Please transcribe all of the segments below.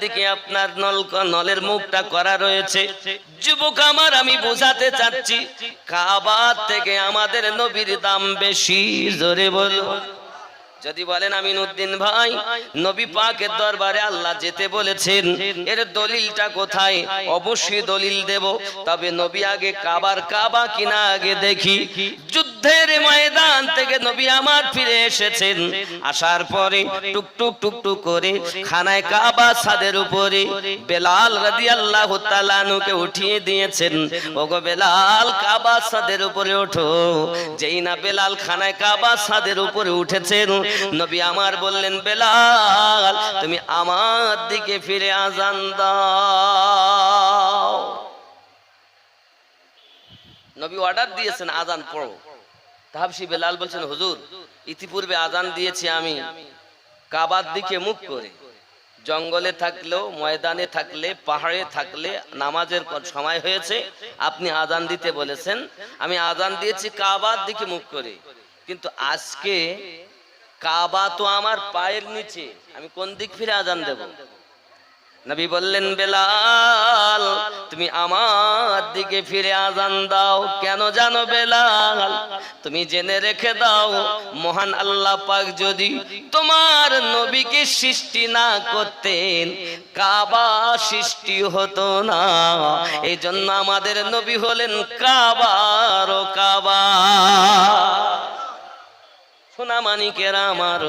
দিকে আপনার নলের মুখটা করা রয়েছে। যুবক আমার, আমি বোঝাতে চাচ্ছি কাবা থেকে আমাদের নবীর দাম বেশি। জোরে বলো। যদি বলেন আমিনউদ্দিন ভাই, নবী পাকের দরবারে আল্লাহ যেতে বলেছেন, এর দলিলটা কোথায়? অবশ্যই দলিল দেব, তবে নবী আগে কাবা কিনা আগে দেখি। যুদ্ধের ময়দান থেকে নবী আমার ফিরে এসেছেন, আসার পরে টুকটুক টুকটুক করে খানায় কাবা ছাদের উপরে বেলাল রাদিয়াল্লাহু তাআলা আনহুকে উঠিয়ে দিয়েছেন। ওগো বেলাল, কাবা ছাদের উপরে ওঠো। যেই না বেলাল খানায় কাবা ছাদের উপরে উঠেছেন, নবী আমার বললেন, বেলাল তুমি আমার দিকে ফিরে আজান দাও। নবী অর্ডার দিয়েছেন আজান পড়ো। তাহাবশী বেলাল বলছেন, হুজুর ইতিপূর্বে আজান দিয়েছি আমি কাবার দিকে মুখ করে। জঙ্গলে থাকলেও, ময়দানে থাকলে, পাহাড়ে থাকলে নামাজের সময় হয়েছে, আপনি আজান দিতে বলেছেন, আমি আজান দিয়েছি কাবার দিকে মুখ করে। কিন্তু আজকে কাবা তো আমার পায়ের নিচে, আমি কোন দিক ফিরে আজান দেব? নবী বললেন, বেলাল তুমি আমার দিকে ফিরে আজান দাও। কেন জানো বেলাল? তুমি জেনে রেখে দাও, মহান আল্লাহ পাক যদি তোমার নবীকে সৃষ্টি না করতেন, কাবা সৃষ্টি হতো না। এই জন্য আমাদের নবী হলেন কাবার ও কাবা। সোনা মানিকেরা আমার,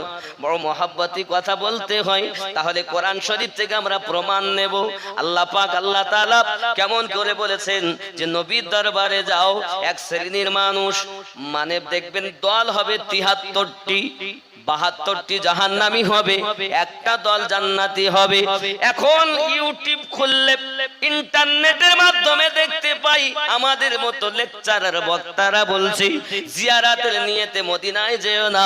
বড় মহাব্বতি কথা বলতে হয়। তাহলে কোরআন শরীফ থেকে আমরা প্রমাণ নেব। আল্লাহ পাক আল্লাহ তাআলা কেমন করে বলেছেন যে নবীর দরবারে যাও, এক শ্রেণীর মানুষ, মানে দেখবেন দল হবে 73টি, 72টি জাহান্নামী হবে, একটা দল জান্নাতি হবে। এখন ইউটিউব খুললে, ইন্টারনেটের মাধ্যমে দেখতে পাই আমাদের মতো লেকচারার বক্তারা বলছে জিয়ারাতের নিয়তে মদিনায় যেও না,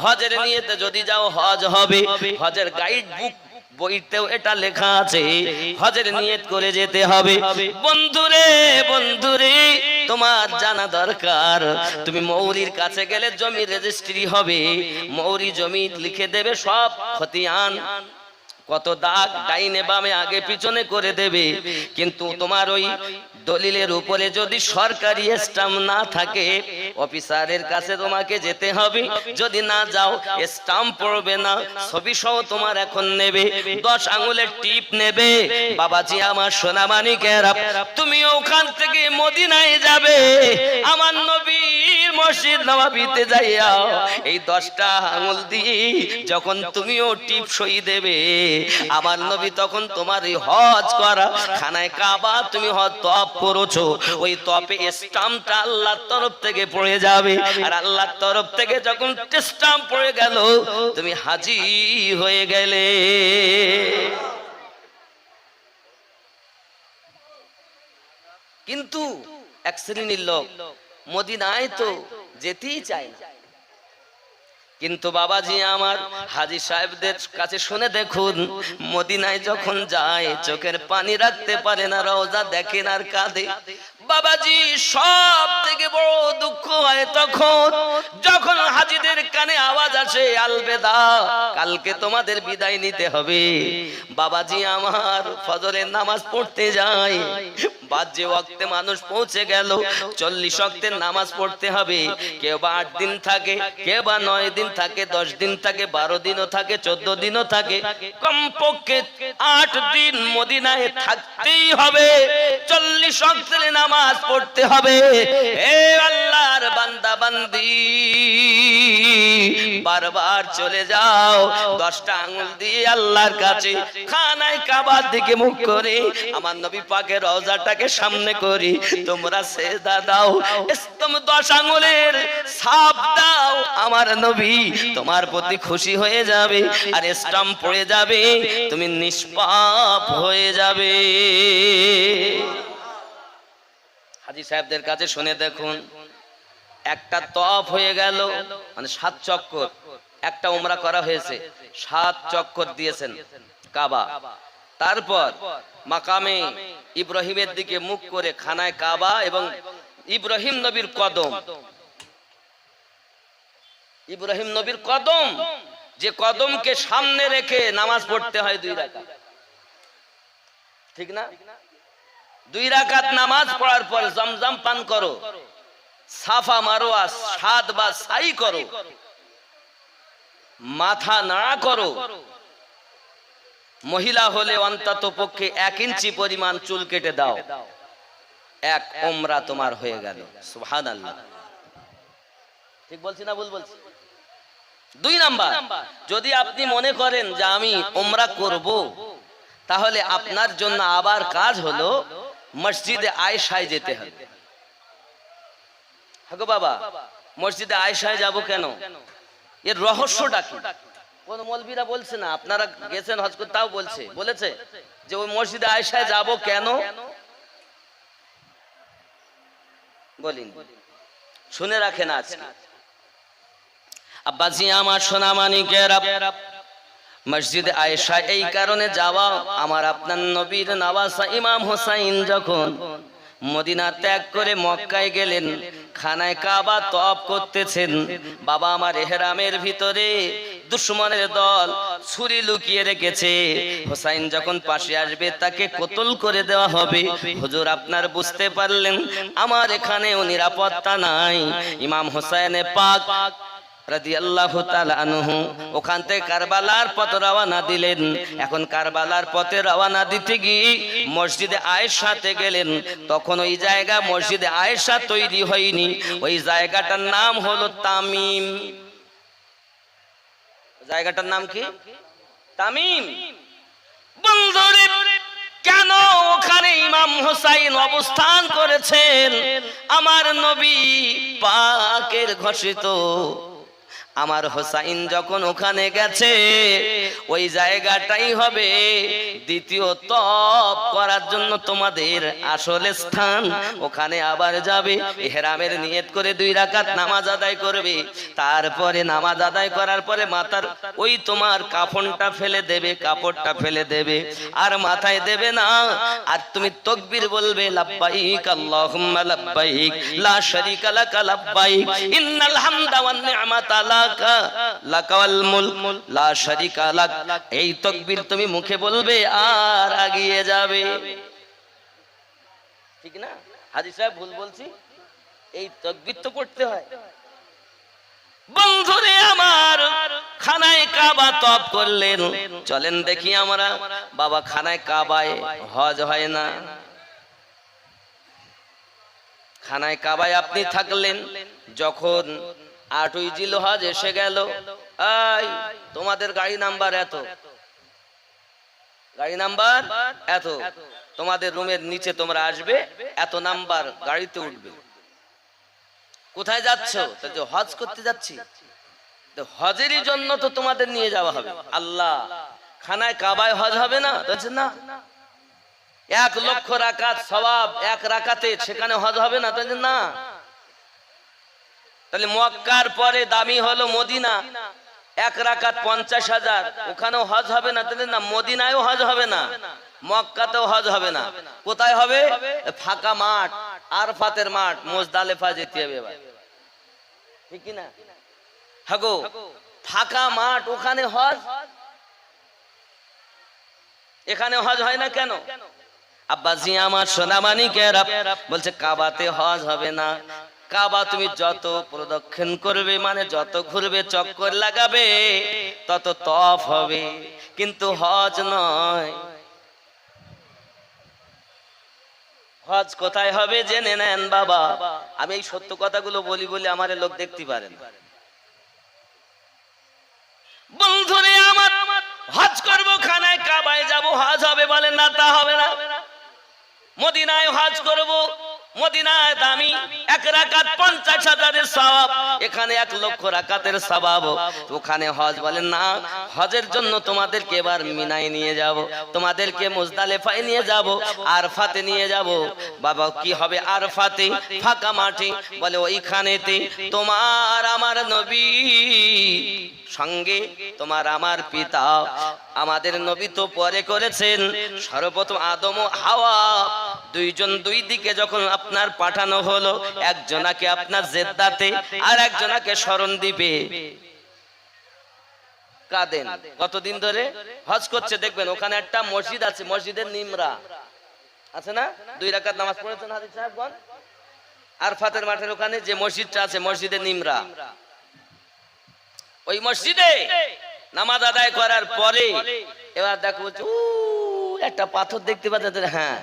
হজের নিয়তে যদি যাও হজ হবে। হজের গাইড বুক বইতেও এটা লেখা আছে, হজের নিয়ত করে যেতে হবে। বন্ধুরে বন্ধুরে, তোমার জানা দরকার, তুমি মৌরির কাছে গেলে জমি রেজিস্ট্রি হবে, মৌরি জমি লিখে দেবে সব খতিয়ান, কত দাগ ডাইনে বামে আগে পিছনে করে দেবে। কিন্তু তোমার ওই দলিলের উপরে যদি সরকারি স্ট্যাম্প না থাকে, অফিসারের কাছে তোমাকে যেতে হবে। যদি না যাও, স্ট্যাম্প পড়বে না, ছবি সহ তোমার এখন নেবে, 10 আঙ্গুলের টিপ নেবে। বাবাজি আমার, সোনা মানিকেরা, তুমি ওখান থেকে মদিনায় যাবে, আমার নবীর মসজিদ নববীতে যাইয়া এই 10টা আঙ্গুল দিয়ে যখন তুমিও টিপ সই দেবে, আমার নবী তখন তোমার এই হজ করা খানায় কাবা তুমি হজ তপ করেছো, ওই তপে স্ট্যাম্পটা আল্লাহর তরফ থেকে পড়ে যাবে। আর আল্লাহর তরফ থেকে যখন স্ট্যাম্প পড়ে গেল, তুমি হাজী হয়ে গেলে। কিন্তু এক শ্রেণীর লোক মদিনায় তো যেতেই চায় না। কিন্তু বাবাজি আমার, হাজী সাহেবদের কাছে শুনে দেখুন, মদিনায় যখন যায় চোখের পানি রাখতে পারে না, রওজা দেখেন আর কাঁদে। বাবাজি সব থেকে বড় দুঃখ হয় তখন যখন হাজীদের কানে আওয়াজ আসে, আলবেদা, কালকে তোমাদের বিদায় নিতে হবে। বাবাজি আমার, ফজরের নামাজ পড়তে যায়, বাজে ওয়াক্তে মানুষ পৌঁছে গেল, 40 ওয়াক্তের নামাজ পড়তে হবে। কেউ বা 8 দিন থাকে, কেউ বা 9 দিন থাকে, 10 দিন থাকে, 12 দিনও থাকে, 14 দিনও থাকে, কমপক্ষে 8 দিন মদিনায় থাকতেই হবে, 40 ওয়াক্তের নামাজ পড়তে হবে। হে আল্লাহর বান্দা বান্দি, বারবার চলে যাও, 10টা আঙ্গুল দিয়ে আল্লাহর কাছে খানায় কাবার দিকে মুখ করে আমার নবী পাকের রওজাটাকে সামনে করি, তোমরা সেজদা দাও, তুমি 10 আঙ্গুলের ছাপ দাও, আমার নবী তোমার প্রতি খুশি হয়ে যাবে, আর স্ট্যাম্প পড়ে যাবে, তুমি নিষ্পাপ হয়ে যাবে। হাজী সাহেবদের কাছে শুনে দেখুন, একটা তওয়াফ হয়ে গেল, মানে 7 চক্কর, একটা উমরা করা হয়েছে, 7 চক্কর দিয়েছেন কাবা। তারপর মাকামে ইব্রাহিমের দিকে মুখ করে খানায় কাবা এবং ইব্রাহিম নবীর কদম, ইব্রাহিম নবীর কদম, যে কদমকে সামনে রেখে নামাজ পড়তে হয় 2 রাকাত। ঠিক না? 2 রাকাত নামাজ পড়ার পর জমজম পান করো, সাফা মারোয়া 7 বার সাই করো, মাথা নাড়া করো। মহিলা হলে অন্তত পক্ষে 1 ইঞ্চি পরিমাণ চুল কেটে দাও, 1 উমরা তোমার হয়ে গেল। সুবহানাল্লাহ। ঠিক বলছি না ভুল বলছি? 2 নাম্বার, যদি আপনি মনে করেন যে আমি উমরা করব, তাহলে আপনার জন্য আবার কাজ হলো মসজিদে আয়েশায় যেতে হবে। হাগো বাবা, মসজিদে আয়েশায় যাব কেন? এর রহস্যটা কি? কোন মৌলবীরা বলছে না, আপনারা গেছেন হজ করতে, তাও বলেছে যে ওই মসজিদে আয়েশায় যাব কেন? বলিন, শুনে রাখেন আজকে। আব্বাজি আমার সোনা মানিকেরা, মসজিদে আয়েশা এই কারণে যাওয়া, আমার আপনার নবীর নওয়াসা ইমাম হোসাইন যখন মদিনা ত্যাগ করে মক্কায় গেলেন, খানায় কাবা তওয়াফ করতেছেন, বাবা আমার ইহরামের ভিতরে দুশমনের দল ছুরি লুকিয়ে রেখেছে। হোসাইন যখন পাশে আসবে তাকে কতল করে দেওয়া হবে। হুজুর আপনার বুঝতে পারলেন আমার এখানেও নিরাপত্তা নাই। ইমাম হোসাইনে পাক রাদিয়াল্লাহু তাআলা আনহু ওখান থেকে কারবালার পথে রওনা দিলেন। এখন কারবালার পথে রওনা দিতে গিয়ে মসজিদে আয়েশাতে গেলেন। তখন ওই জায়গা মসজিদে আয়েশা তৈরি হয়নি, ওই জায়গাটার নাম হলো তামিম। জায়গাটার নাম কি? তামিম। বন্ধুরে, কেন ওখানে ইমাম হোসাইন অবস্থান করেছেন? আমার নবী পাকের ঘোষিত আমার হোসাইন যখন ওখানে গেছে, ওই জায়গাটাই হবে দ্বিতীয় তওয়াফ করার জন্য তোমাদের আসল স্থান। ওখানে আবার যাবে, ইহরামের নিয়ত করে 2 রাকাত নামাজ আদায় করবে। তারপরে নামাজ আদায় করার পরে মাথার ওই তোমার কাফনটা ফেলে দেবে, কাপড়টা ফেলে দেবে, আর মাথায় দেবে না। আর তুমি তাকবীর বলবে, লাব্বাইক আল্লাহুম্মা লাব্বাইক লা শারীকা লাকা লাব্বাইক ইন্নাল হামদা ওয়ান নি'মাতা লাকাল মুলক লা শারীকা লাক। এই তাকবীর তুমি মুখে বলবে আর এগিয়ে যাবে। ঠিক না? হাজী সাহেব ভুল বলছি? এই তাকবীর তো পড়তে হয়। বন্ধুরে আমার, খানায় কাবা তওয়াফ করলেন। চলেন দেখি আমরা, বাবা খানায় কাবায় হজ হয় না। খানায় কাবায় আপনি থাকলেন, যখন 8ই জিলহজ এসে গেল, এই তোমাদের গাড়ি নাম্বার এত, গাড়ি নাম্বার এত, তোমাদের রুমের নিচে তোমরা আসবে, এত নাম্বার গাড়িতে উঠবে। কোথায় যাচ্ছ? হজ করতে যাচ্ছি। হজেরই জন্য তো তোমাদের নিয়ে যাওয়া হবে। আল্লাহ, খানায় কাবায় হজ হবে না? না, 1 লক্ষ রাকাত সওয়াব 1 রাকাতে, সেখানে হজ হবে না? না। তাহলে মক্কার পরে দামি হলো মদিনা, 1 রাকাত 50,000, ওখানেও হজ হবে না? তাহলে না, মদিনায়ও হজ হবে না, মক্কাতেও হজ হবে না। কোথায় হবে? ফাঁকা মাঠ, আরফাতের মাঠ, মুজদালিফা যেতে হবে এবার। ঠিক কি না? হাগো, ফাঁকা মাঠ, ওখানে হজ, এখানে হজ হয় না কেন? আব্বাজি আমার সোনামানিকেরা বলছে কাবাতে হজ হবে না। কাবা তুমি যত প্রদক্ষিণ করবে, মানে যত ঘুরবে, চক্কর লাগাবে, তত তওয়াফ হবে, কিন্তু হজ নয়। হজ কোথায় হবে জেনে নেন বাবা। আমি এই সত্য কথাগুলো বলি বলে আমার লোক দেখতে পারেন। বন্ধুরে আমার, হজ করব, খানায় কাবায় যাব, হজ হবে? বলেন না, তা হবে না। মদিনায় হজ করব, মদিনায় দামি 1 রাকাত 50,000-এর সওয়াব, এখানে 1 লক্ষ রাকাতের সওয়াব, ওখানে হজ? বলেন না। হজের জন্য তোমাদেরকে এবার মিনায় নিয়ে যাব, তোমাদেরকে মুজদালিফায় নিয়ে যাব, আরফাতে নিয়ে যাব। বাবা কি হবে আরফাতে? ফাঁকা মাঠে। বলে ওইখানেতে তোমার আমার নবী সঙ্গে, তোমার আমার পিতা, আমাদের নবী তো পরে করেছেন, সর্বপ্রথম আদম ও হাওয়া, 2 জন 2 দিকে যখন আপনার পাঠানো হলো, একজনাকে আপনার জেদ্দাতে আর একজনাকে শরণ দ্বীপে। কাঁদেন কতদিন ধরে হজ করছে, দেখবেন ওখানে একটা মসজিদ আছে, মসজিদের নিমরা, আছে না? 2 রাকাত নামাজ পড়েছেন হাজী সাহেবগণ আরফাতের মাঠের ওখানে যে মসজিদটা আছে, মসজিদে নিমরা, ওই মসজিদে নামাজ আদায় করার পরে এবার দেখো একটা পাথর দেখতে পাচ্ছেন, হ্যাঁ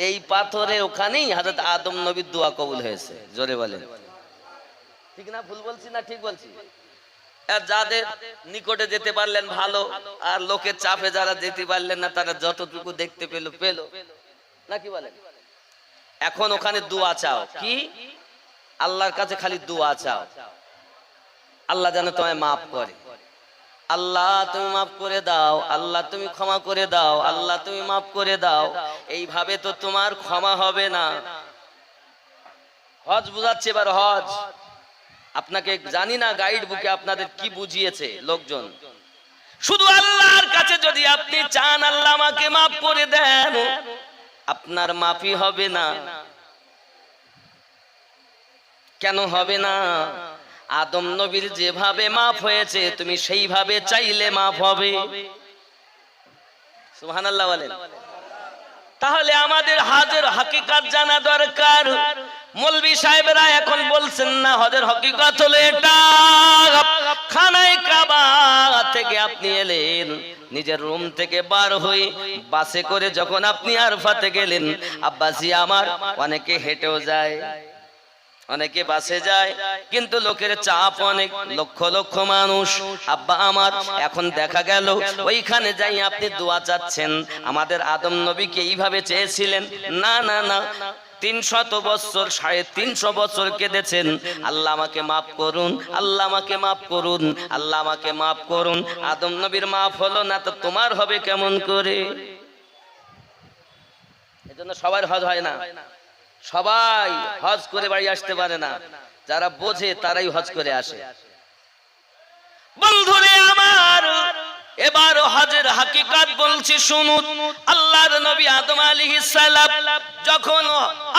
এই পাথরের ওখানেই হযরত আদম নবীর দোয়া কবুল হয়েছে। জোরে বলেন ঠিক না ভুল বলছি না ঠিক বলছি? যাদের নিকটে যেতে পারলেন ভালো, আর লোকের চাপে যারা যেতে পারলেন না তারা যতটুকু দেখতে পেল নাকি বলেন? এখন ওখানে দোয়া চাও, কি আল্লাহর কাছে খালি দোয়া চাও, আল্লাহ যেন তোমায় মাফ করে, আল্লাহ তুমি মাফ করে দাও, আল্লাহ তুমি ক্ষমা করে দাও, আল্লাহ তুমি মাফ করে দাও। এইভাবে তো তোমার ক্ষমা হবে না। হজ বুঝাচ্ছে এবার হজ আপনাকে, জানি না গাইড বুকে আপনাদের কি বুঝিয়েছে লোকজন। শুধু আল্লাহর কাছে যদি আপনি চান আল্লাহ আমাকে মাফ করে দেন, আপনার মাফই হবে না। কেন হবে না? আদম নবীর যেভাবে মাফ হয়েছে তুমি সেইভাবে চাইলে মাফ হবে। সুবহানাল্লাহ বলেন। তাহলে আমাদের হজের হাকিকত জানা দরকার। মৌলভী সাহেবরা এখন বলছেন না হজের হাকিকত হলো এটা, খানায় কাবা থেকে আপনি এলেন, নিজের রুম থেকে বার হয়ে বাসে করে যখন আপনি আরফাতে গেলেন, আব্বাসি আমার অনেকে হেঁটেও যায়, অনেকে বাসে যায়, কিন্তু লোকের চাপ অনেক, লক্ষ লক্ষ মানুষ। আব্বা আমার এখন দেখা গেল ওইখানে যাই আপনি দোয়া চাচ্ছেন, আমাদের আদম নবীকে এইভাবে চেয়েছিলেন? না না না, 300 বছর 350 বছর কেঁদেছেন, আল্লাহ আমাকে মাফ করুন, আল্লাহ আমাকে মাফ করুন, আল্লাহ আমাকে মাফ করুন। আদম নবীর মাফ হলো না তো তোমার হবে কেমন করে? এজন্য সবার হজ হয় না, সবাই হজ করে বাড়ি আসতে পারে না, যারা বোঝে তারাই হজ করে আসে। বন্ধুরে আমার, এবার হজের হাকিকত বলছি শুনুন। আল্লাহর নবী আদম আলাইহিস সালাম যখন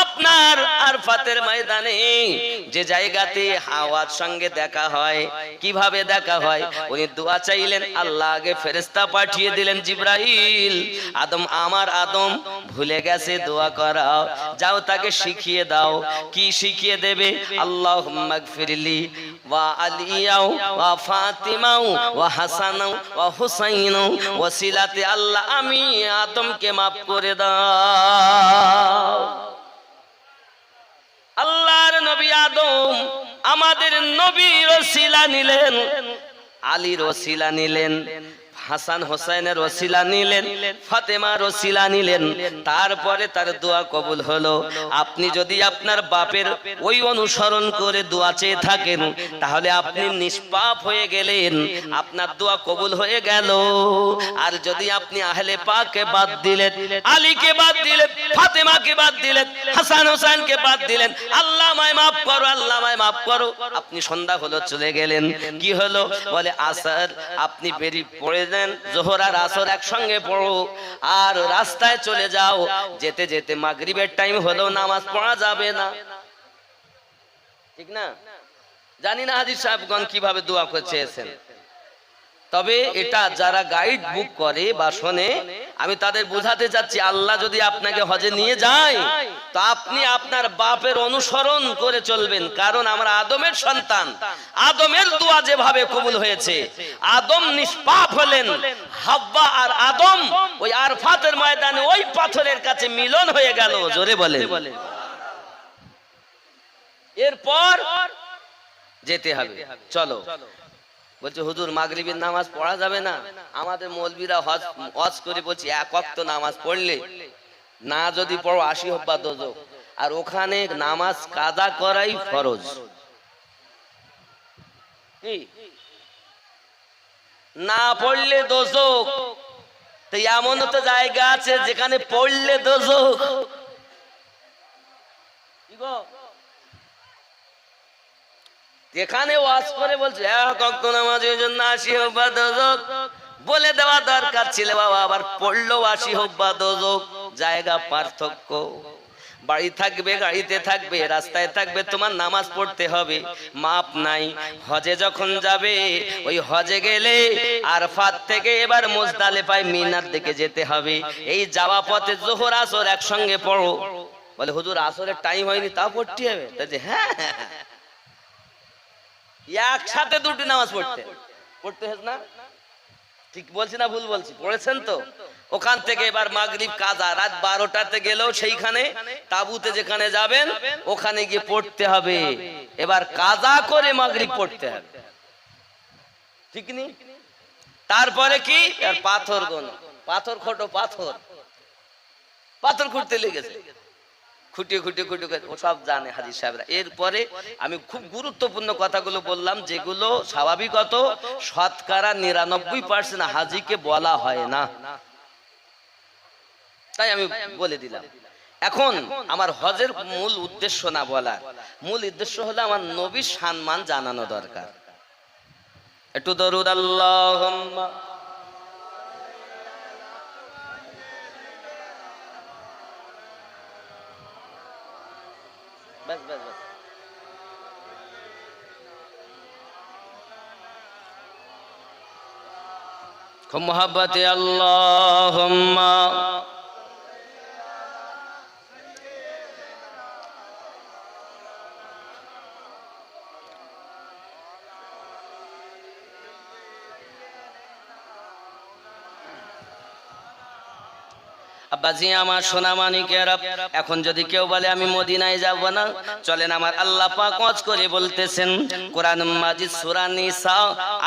আপনার আরফাতের ময়দানে যে জায়গাতে হাওয়ার সঙ্গে দেখা হয়, কিভাবে দেখা হয়? উনি দোয়া চাইলেন, আল্লাহ আগে ফেরেশতা পাঠিয়ে দিলেন জিবরাইল, আদম আমার আদম ভুলে গেছে দোয়া করাও, যাও তাকে শিখিয়ে দাও। কি শিখিয়ে দেবে? আল্লাহুম্মা গফিরলি ওয়া আলিয়াও ওয়া ফাতিমাও ওয়া হাসানাও ওয়া হুসাইনাও ওয়াসিলাতে, আল্লাহ আমি আদমকে মাফ করে দাও। আল্লাহর নবী আদম আমাদের নবীর ওসিলা নিলেন, আলীর ওসিলা নিলেন, হাসান হোসেনের ওসিলা নিলেন, ফাতেমার ওসিলা নিলেন, তারপরে তার দোয়া কবুল হলো। আপনি যদি আপনার বাপের ওই অনুসরণ করে দোয়া চেয়ে থাকেন, তাহলে আপনি নিষ্পাপ হয়ে গেলেন, আপনার দোয়া কবুল হয়ে গেল। আর যদি আপনি আহলে পাককে বাদ দিলেন, আলীকে বাদ দিলেন, ফাতেমাকে বাদ দিলেন, হাসান হোসেনকে বাদ দিলেন, আল্লাহ আমায় মাফ করো, আল্লাহ আমায় মাফ করো, আপনি সন্ধ্যা হলো চলে গেলেন। কি হলো? বলে আসর আপনি বেরিয়ে পড়ে দেন, যোহর আর আসর একসঙ্গে পড়ো, আর রাস্তায় চলে যাও, যেতে যেতে মাগরিবের টাইম হলো, নামাজ পড়া যাবে না। ঠিক না? জানি না হাজী সাহেবগণ কিভাবে দোয়া চেয়েছেন, তবে এটা যারা গাইড বুক করে বা শোনে, আমি তাদের বোঝাতে চাচ্ছি, আল্লাহ যদি আপনাকে হজে নিয়ে যায় তো আপনি আপনার বাপের অনুসরণ করে চলবেন। কারণ আমরা আদমের সন্তান, আদমের দোয়া যেভাবে কবুল হয়েছে, আদম নিষ্পাপ হলেন, হাব্বা আর আদম ওই আরফাতের ময়দানে ওই পাথরের কাছে মিলন হয়ে গেল। জোরে বলে। এরপর যেতে হবে, চলো। বলছে হুজুর মাগরিবের নামাজ পড়া যাবে না? আমাদের মৌলবীরা হজ করে বলছে এক ওয়াক্ত নামাজ পড়লে না যদি পড়ো 80 হব্বা দোজখ, আর ওখানে নামাজ কাজা করাই ফরজ। কি না পড়লে দোজখ? তো এমন তো জায়গা আছে যেখানে পড়লে দোজখ। কি গো, এখানে ওয়াজ করে বলছে এক ওয়াক্ত নামাজের জন্য 80 হব্বা দোজখ, বলে দেওয়া দরকার ছিল বাবা, আবার পড়লো 80 হব্বা দোজখ, জায়গা পার্থক্য। বাড়ি থাকবে, গাড়িতে থাকবে, রাস্তায় থাকবে, তোমার নামাজ পড়তে হবে, মাপ নাই। হজে যখন যাবে, ওই হজে গেলে আরফাত থেকে এবার মুজদালিফায় মিনার দিকে যেতে হবে। এই যাওয়া পথে যোহর আসর একসঙ্গে পড়ো। বলে হুজুর আসরের টাইম হয়নি, তা পড়তে হবে? হ্যাঁ, একসাথে দুটি নামাজ পড়তে হবে না? ঠিক বলছি না ভুল বলছি? পড়েছেন তো? ওখান থেকে এবার মাগরিব কাজা, রাত 12টাতে গেলেও সেইখানে তাবুতে যেখানে যাবেন ওখানে গিয়ে পড়তে হবে। এবার কাজা করে মাগরিব পড়তে হবে, ঠিক নি? তারপরে কি? আর পাথর গোনো, পাথর খোটো, পাথর খুঁড়তে লেগেছে, খুঁটিয়ে ও সব জানে হাজী সাহেবরা। এরপরে আমি খুব গুরুত্বপূর্ণ কথাগুলো বললাম, যেগুলো স্বাভাবিকত শতকরা 99% হাজীকে বলা হয় না, তাই আমি বলে দিলাম। এখন আমার হজের মূল উদ্দেশ্য না বলা, মূল উদ্দেশ্য হলো আমার নবীর সম্মান জানানো দরকার। একটু দরুদ আল্লাহুম্মা। बस बस बस खूब मोहब्बत अल्लाहुम्मा আব্বাজি আমার সোনা মানিকেরা, এখন যদি কেউ বলে আমি মদিনায় যাব না, চলেন আমার আল্লাহ পাক ওয়াজ করে বলতেছেন কোরআন মাজিদ সূরা নিসা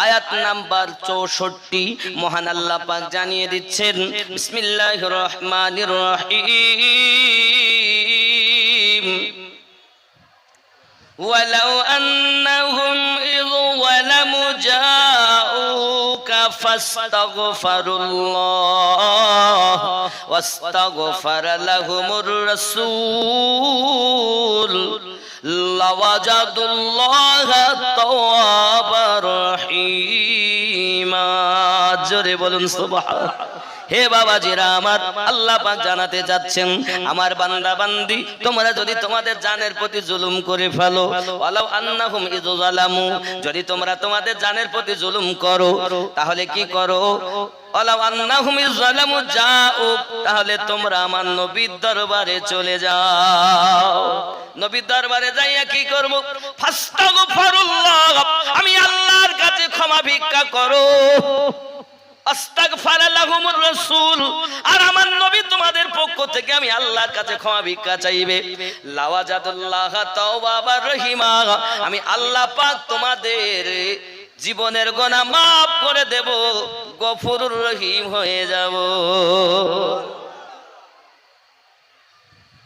আয়াত নাম্বার 64, মহান আল্লাহ পাক জানিয়ে দিচ্ছেন বিসমিল্লাহির রহমানির রহিম ওয়ালাউ আন্নাহুম ইয ওয়ালামু জাউকা ফাস্তাগফিরুল্লাহ ওয়াস্তাগফার লাহুমুর রাসূল লাওয়াজাদুল্লাহা তাওয়াবার রহিমা। জোরে বলুন সুবহানাল্লাহ। হে বাবাজিরা আমার, আল্লাহ পাক জানাতে যাচ্ছেন আমার বান্দা বান্দি, তোমরা যদি তোমাদের জানের প্রতি জুলুম করে ফেলো, ওয়ালাউ আন্নাহুম ইয যালামু, যদি তোমরা তোমাদের জানের প্রতি জুলুম করো, তাহলে কি করো? ওয়ালাউ আন্নাহুম ইয যালামু জাউক, তাহলে তোমরা আমার নবীর দরবারে চলে যাও। নবীর দরবারে যাইয়া কি করব? ফাস্তাগফিরুল্লাহ, আমি আল্লাহর কাছে ক্ষমা ভিক্ষা করো। আস্তাগফার লাহুমুর রাসূল, আর আমার নবী তোমাদের পক্ষ থেকে আমি আল্লাহর কাছে ক্ষমা ভিক্ষা চাইবে। লাওয়াজাদুল্লাহ তাওয়াবার রহিমা, আমি আল্লাহ পাক তোমাদের জীবনের গুনাহ maaf করে দেব, গফুরুর রহিম হয়ে যাব।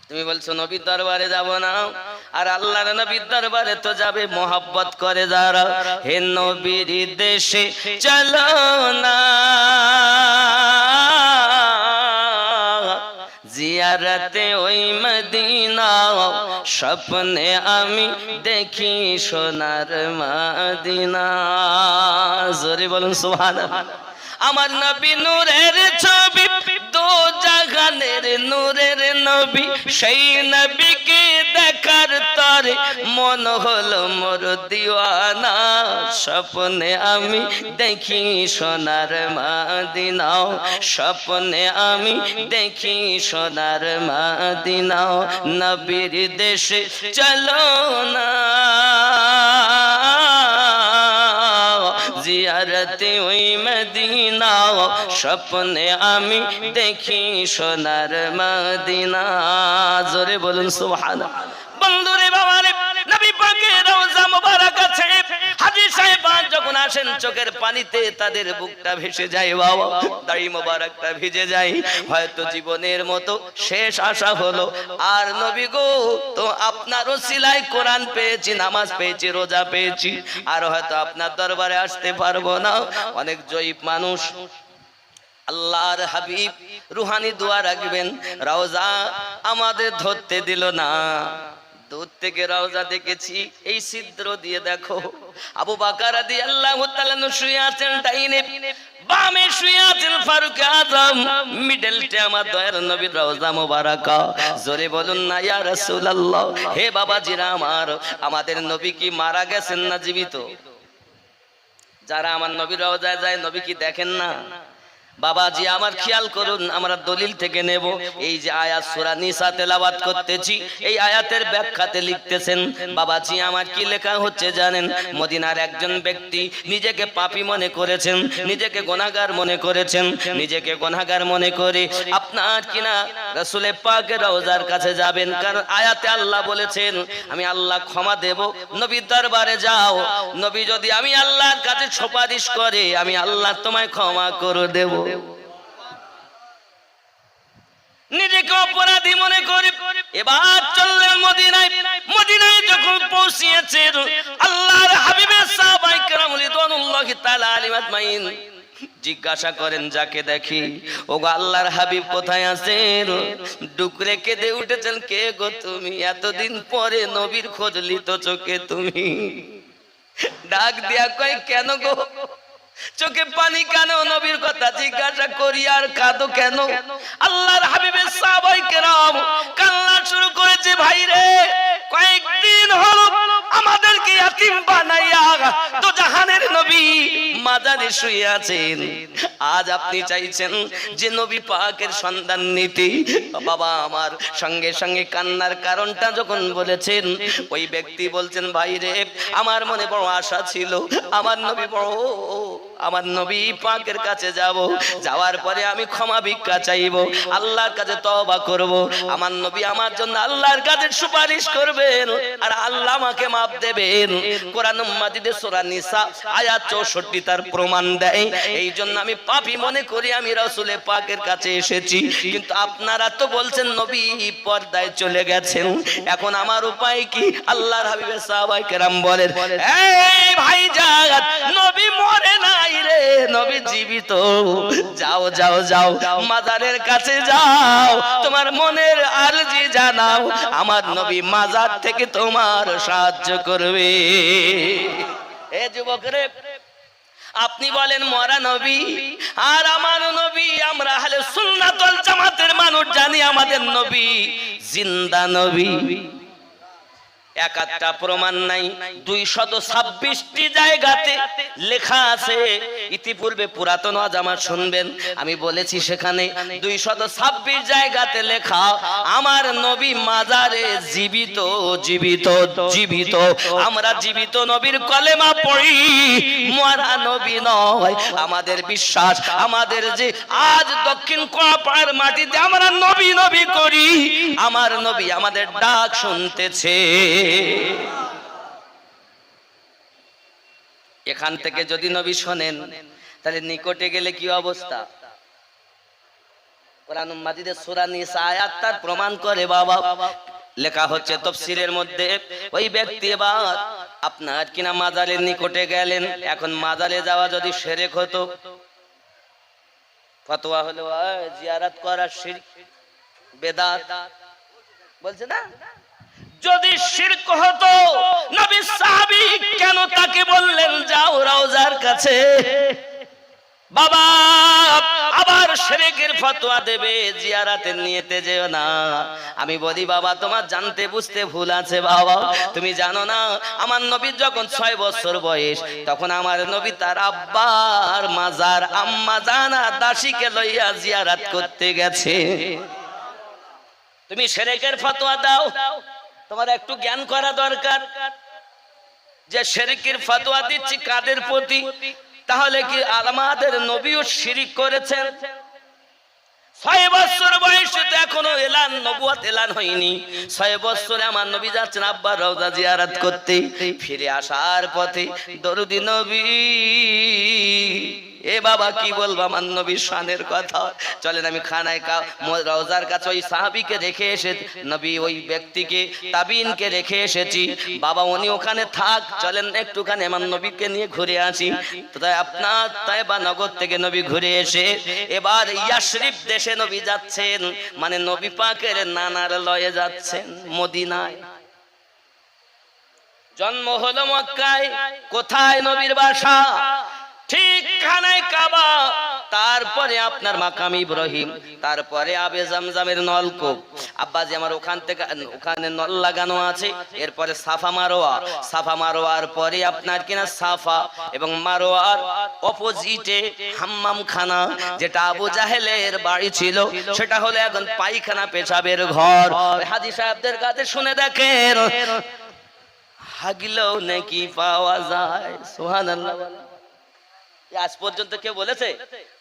তুমি বলছো নবীর দরবারে যাব না, আর আল্লাহর নবীর দরবারে তো যাবে মোহাব্বত করে যারা। হে নবীর দেশে চলো না, জিয়ারতে ওই মদিনা, স্বপ্নে আমি দেখি সোনার মদিনা। জোরে বলুন সুবহানাল্লাহ। আমার নবী নূরের ছবি, দো জাহানের নূরের নবী, সেই নবীকে দেখার তরে মন হলো মোর দিওয়ানা। স্বপ্নে আমি দেখি সোনার মদিনা, স্বপ্নে আমি দেখি সোনার মদিনা। নবীর দেশে চলো না, জিয়ারতে ওই মদিনা, স্বপ্নে আমি দেখি সোনার মদিনা। জোরে বলুন সুবহানাল্লাহ। বন্ধুরে বাবারে, নবী পাকের রওজা মুবারক আছে, হাজী সাহেব যখন আসেন চোখের পানিতে তাদের বুকটা ভেসে যায় বাবা, দাড়ি মোবারকটা ভিজে যায়। হয়তো জীবনের মতো শেষ আশা হলো, আর নবী গো তো আপনার ওসিলায় কোরআন পেয়েছি, নামাজ পেয়েছি, রোজা পেয়েছি, আর হয়তো আপনার দরবারে আসতে পারবো না। অনেক জয়ীব মানুষ আল্লাহর হাবিব রুহানি দোয়া রাখবেন, রওজা আমাদের ধরতে দিল না। দূর থেকে রওজা দেখেছি, এই ছিদ্র দিয়ে দেখো আবু বকর রাদিয়াল্লাহু তাআলা শুয়ে আছেন ডাইনে, বামে শুয়ে আছেন ফারুক আজম, মিডলটা আমার দয়ার নবীর রওজা মুবারাকা। জোরে বলুন না ইয়া রাসূলুল্লাহ। হে বাবাজিরা আমার, আমাদের নবী কি মারা গেছেন না জীবিত? যারা আমার নবীর রওজায় যায় নবী কি দেখেন না? বাবাজি আমার খেয়াল করুন, আমরা দলিল থেকে নেব। এই যে আয়াত সূরা নিসা তেলাওয়াত করতেছি, এই আয়াতের ব্যাখ্যাতে লিখতেছেন বাবাজি আমার কি লেখা হচ্ছে জানেন? মদিনার একজন ব্যক্তি নিজেকে পাপী মনে করেছেন, নিজেকে গুনাহগার মনে করেছেন, নিজেকে গুনাহগার মনে করে আপনার কিনা রাসূল পাকের রওজার কাছে যাবেন। কারণ আয়াতে আল্লাহ বলেছেন আমি আল্লাহ ক্ষমা দেব। নবীর দরবারে যাও, নবী যদি আমি আল্লাহর কাছে সুপারিশ করে আমি আল্লাহ তোমায় ক্ষমা করে দেব। নিজেকে অপরাধী মনে করে এবার চললেন মদিনায়। মদিনায় যখন পৌঁছিয়েছেন আল্লাহর হাবিবের সাহাবায়ে কেরাম রিদওয়ানুল্লাহি তাআলা আলাইহিম আজমাইন জিজ্ঞাসা করেন যাকে দেখি, ওগো আল্লাহর হাবিব কোথায় আছেন? ডুকরে কেঁদে উঠেছেন, কে গো তুমি? এতদিন পরে নবীর খোঁজ লিত চোখে তুমি। ডাক দিয়া কয় কেন গো, চোখে পানি কেন? নবীর কথা জিজ্ঞাসা করি আর কাঁদো কেন? আল্লাহর হাবিবের সাহাবায়ে কেরাম কান্না শুরু করেছে। ভাই রে, কয়েকদিন হলো আমাদেরকে ইয়াতীম বানাইয়া তো জাহানের নবী মাজারে শুয়ে আছেন। আজ আপনি চাইছেন যে নবী পাকের সন্ধান নিতে। বাবা আমার সঙ্গে সঙ্গে কান্নার কারণটা যখন বলেছেন, ওই ব্যক্তি বলছেন ভাই রে, আমার মনে বড় আশা ছিল আমার নবী পাকের কাছে যাব, যাওয়ার পরে আমি ক্ষমা ভিক্ষা চাইব, আল্লাহর কাছে তওবা করব, আমার নবী আমার জন্য আল্লাহর কাছে সুপারিশ করবেন আর আল্লাহ আমাকে মাফ দেবেন। কোরআন মাজিদে সূরা নিসা আয়াত 64 তার প্রমাণ দেয়। এই জন্য আমি পাপী মনে করি আমি রাসূল পাকের কাছে এসেছি। কিন্তু আপনারা তো বলছেন নবী পর্দায় চলে গেছেন, এখন আমার উপায় কি? আল্লাহর হাবিবের সাহাবায়ে কেরাম বলেন, এই ভাইজান, নবী মরে নাই রে, নবী জীবিত। যাও যাও যাও, মাজারের কাছে যাও, তোমার মনের আরজি জানাও, আমার নবী মাজার থেকে তোমার সাহায্য করবে। এ যুবক রে, আপনি বলেন মরা নবী আর আমার নবী, আমরা আহলে সুন্নাত ওয়াল জামাতের মানুষ জানি আমাদের নবী জিন্দা নবী। একটা প্রমাণ নাই, 226টি জায়গাতে লেখা আছে। ইতিপূর্বে পুরাতন ওয়াজ শুনবেন, আমি বলেছি সেখানে 226 জায়গাতে লেখা আমার নবী মাজারে জীবিত জীবিত জীবিত। আমরা জীবিত নবীর কলেমা পড়ি, মরা নবী নয়। আমাদের বিশ্বাস, আমাদের যে আজ দক্ষিণ কোয়াপাড়ার মাটিতে আমরা নবী নবী করি, আমার নবী আমাদের ডাক শুনতেছে। এখান থেকে যদি নবী শোনেন তাহলে নিকটে গেলে কি অবস্থা? কোরআন মাজিদে সূরা নিসা আয়াত তার প্রমাণ করে। বাবা লেখা হচ্ছে তাফসীরের মধ্যে, ওই ব্যক্তি এবার আপনার কিনা মাজারের নিকটে গেলেন। এখন মাজারে যাওয়া যদি শিরক হতো, ফতোয়া হলো জিয়ারত করা শিরক বেদাত, বলছে না? যদি শিরক হতো নবী সাহাবী কেন তাকে বললেন যাও রওজার কাছে? বাবা আবার শিরকের ফতোয়া দেবে, জিয়ারতের নিয়তে যেও না। আমি বলি বাবা তোমার জানতে বুঝতে ভুল আছে। বাবা তুমি জানো না আমার নবী যখন 6 বছর বয়স, তখন আমার নবী তার আব্বার মাজার আম্মা জানা দাসীকে লইয়া জিয়ারত করতে গেছে। তুমি শিরকের ফতোয়া দাও, তোমার একটু জ্ঞান করা দরকার যে শিরকের ফতোয়া দিচ্ছি কাদের প্রতি? তাহলে কি আমাদের নবীও শিরক করেছেন? 6 বছর বয়সে তো এখনো এলান নবুয়ত এলান হয়নি। 6 বছরে আমার নবী যাচ্ছেন আব্বার রওজা জিয়ারত করতে। ফিরে আসার পথে দরুদি নবী, এ বাবা কি বলবো আমার নবীর শানের কথা। চলেন আমি খানায় রওজার কাছে ওই সাহাবীকে রেখে এসে, নবী ওই ব্যক্তিকে তাবিনকে রেখে এসেছি। বাবা উনি ওখানে থাক, চলেন একটুখানি আমার নবীকে নিয়ে ঘুরে আসি। তাই আপনার তায়েবা নগর থেকে নবী ঘুরে এসে এবার ইয়াসরিব দেশে নবী যাচ্ছেন, মানে নবী পাকের নানার লয়ে যাচ্ছেন মদিনায়। জন্ম হলো মক্কায়। কোথায় নবীর বাসা? ঠিক খানায় কাবা, তারপরে আপনার মাকাম ইব্রাহিম, তারপরে আবে জামজামের নলকূপ। আব্বাজি আমার ওখানে নল লাগানো আছে। এরপরে সাফা মারোয়া, সাফা মারোয়ার পরে আপনার কিনা সাফা এবং মারোয়ার অপোজিটে হাম্মাম খানা, যেটা আবু জাহেলের বাড়ি ছিল, সেটা হলো এখন পায়খানা পেশাবের ঘর। হাজী সাহেবদের কাছে শুনে দেখেন, হাগিলেও নাকি পাওয়া যায়। সুবহানাল্লাহ। আজ পর্যন্ত কেউ বলেছে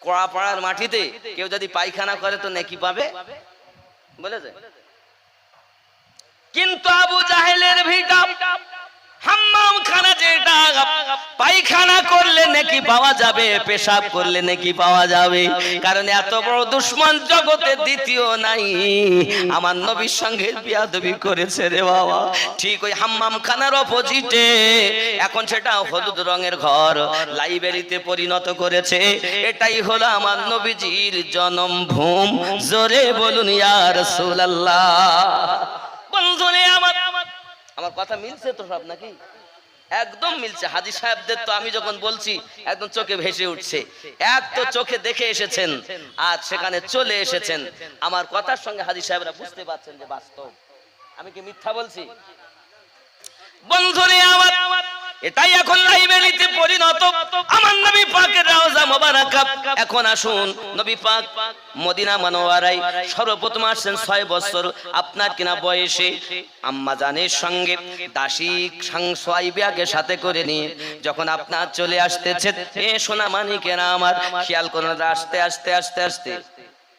কোড়াপাড়ার মাটিতে কেউ যদি পায়খানা করে তো নেকি পাবে? বলেছে? কিন্তু আবু জাহেলের ভিটা হাম্মাম খানা, যেটা পায়খানা করলে নেকি পাওয়া যাবে, পেশাব করলে নেকি পাওয়া যাবে। কারণ এত বড় দুশমন জগতে দ্বিতীয় নাই। আমার নবীর সঙ্গে বিয়াদবি করেছে রে বাবা। ঠিক ওই হাম্মাম খানার অপোজিটে এখন সেটা হলুদ রঙের ঘর, লাইব্রেরিতে পরিণত করেছে। এটাই হলো আমার নবীজির জন্মভূম। জোরে বলুন ইয়া রাসূলুল্লাহ। বন্ধুরে আমার কথা মিলছে তো সব নাকি? একদম মিলছে। হাজী সাহেবদের তো আমি যখন বলছি একদম চোখে ভেসে উঠছে। এক তো চোখে দেখে এসেছেন, আর সেখানে চলে এসেছেন। আমার কথার সঙ্গে হাজী সাহেবরা বুঝতে পারছেন যে বাস্তব, আমি কি মিথ্যা বলছি? বন্ধুরে আমার এটাই এখন লাইব্রেরিতে পরিণত আমার নবী পাকের রওজা মোবারকা। এখন আসুন, নবী পাক মদিনা মুনাওয়ারায় সর্বপ্রথম আসছেন 6 বছর আপনার কিনা বয়সে আম্মা জানের সঙ্গে দাসী সুয়াইবাকে সাথে করে নিয়ে যখন আপনার চলে আসতেছে। এ সোনা মানিকেরা আমার খেয়াল করুন, আস্তে আস্তে আস্তে আস্তে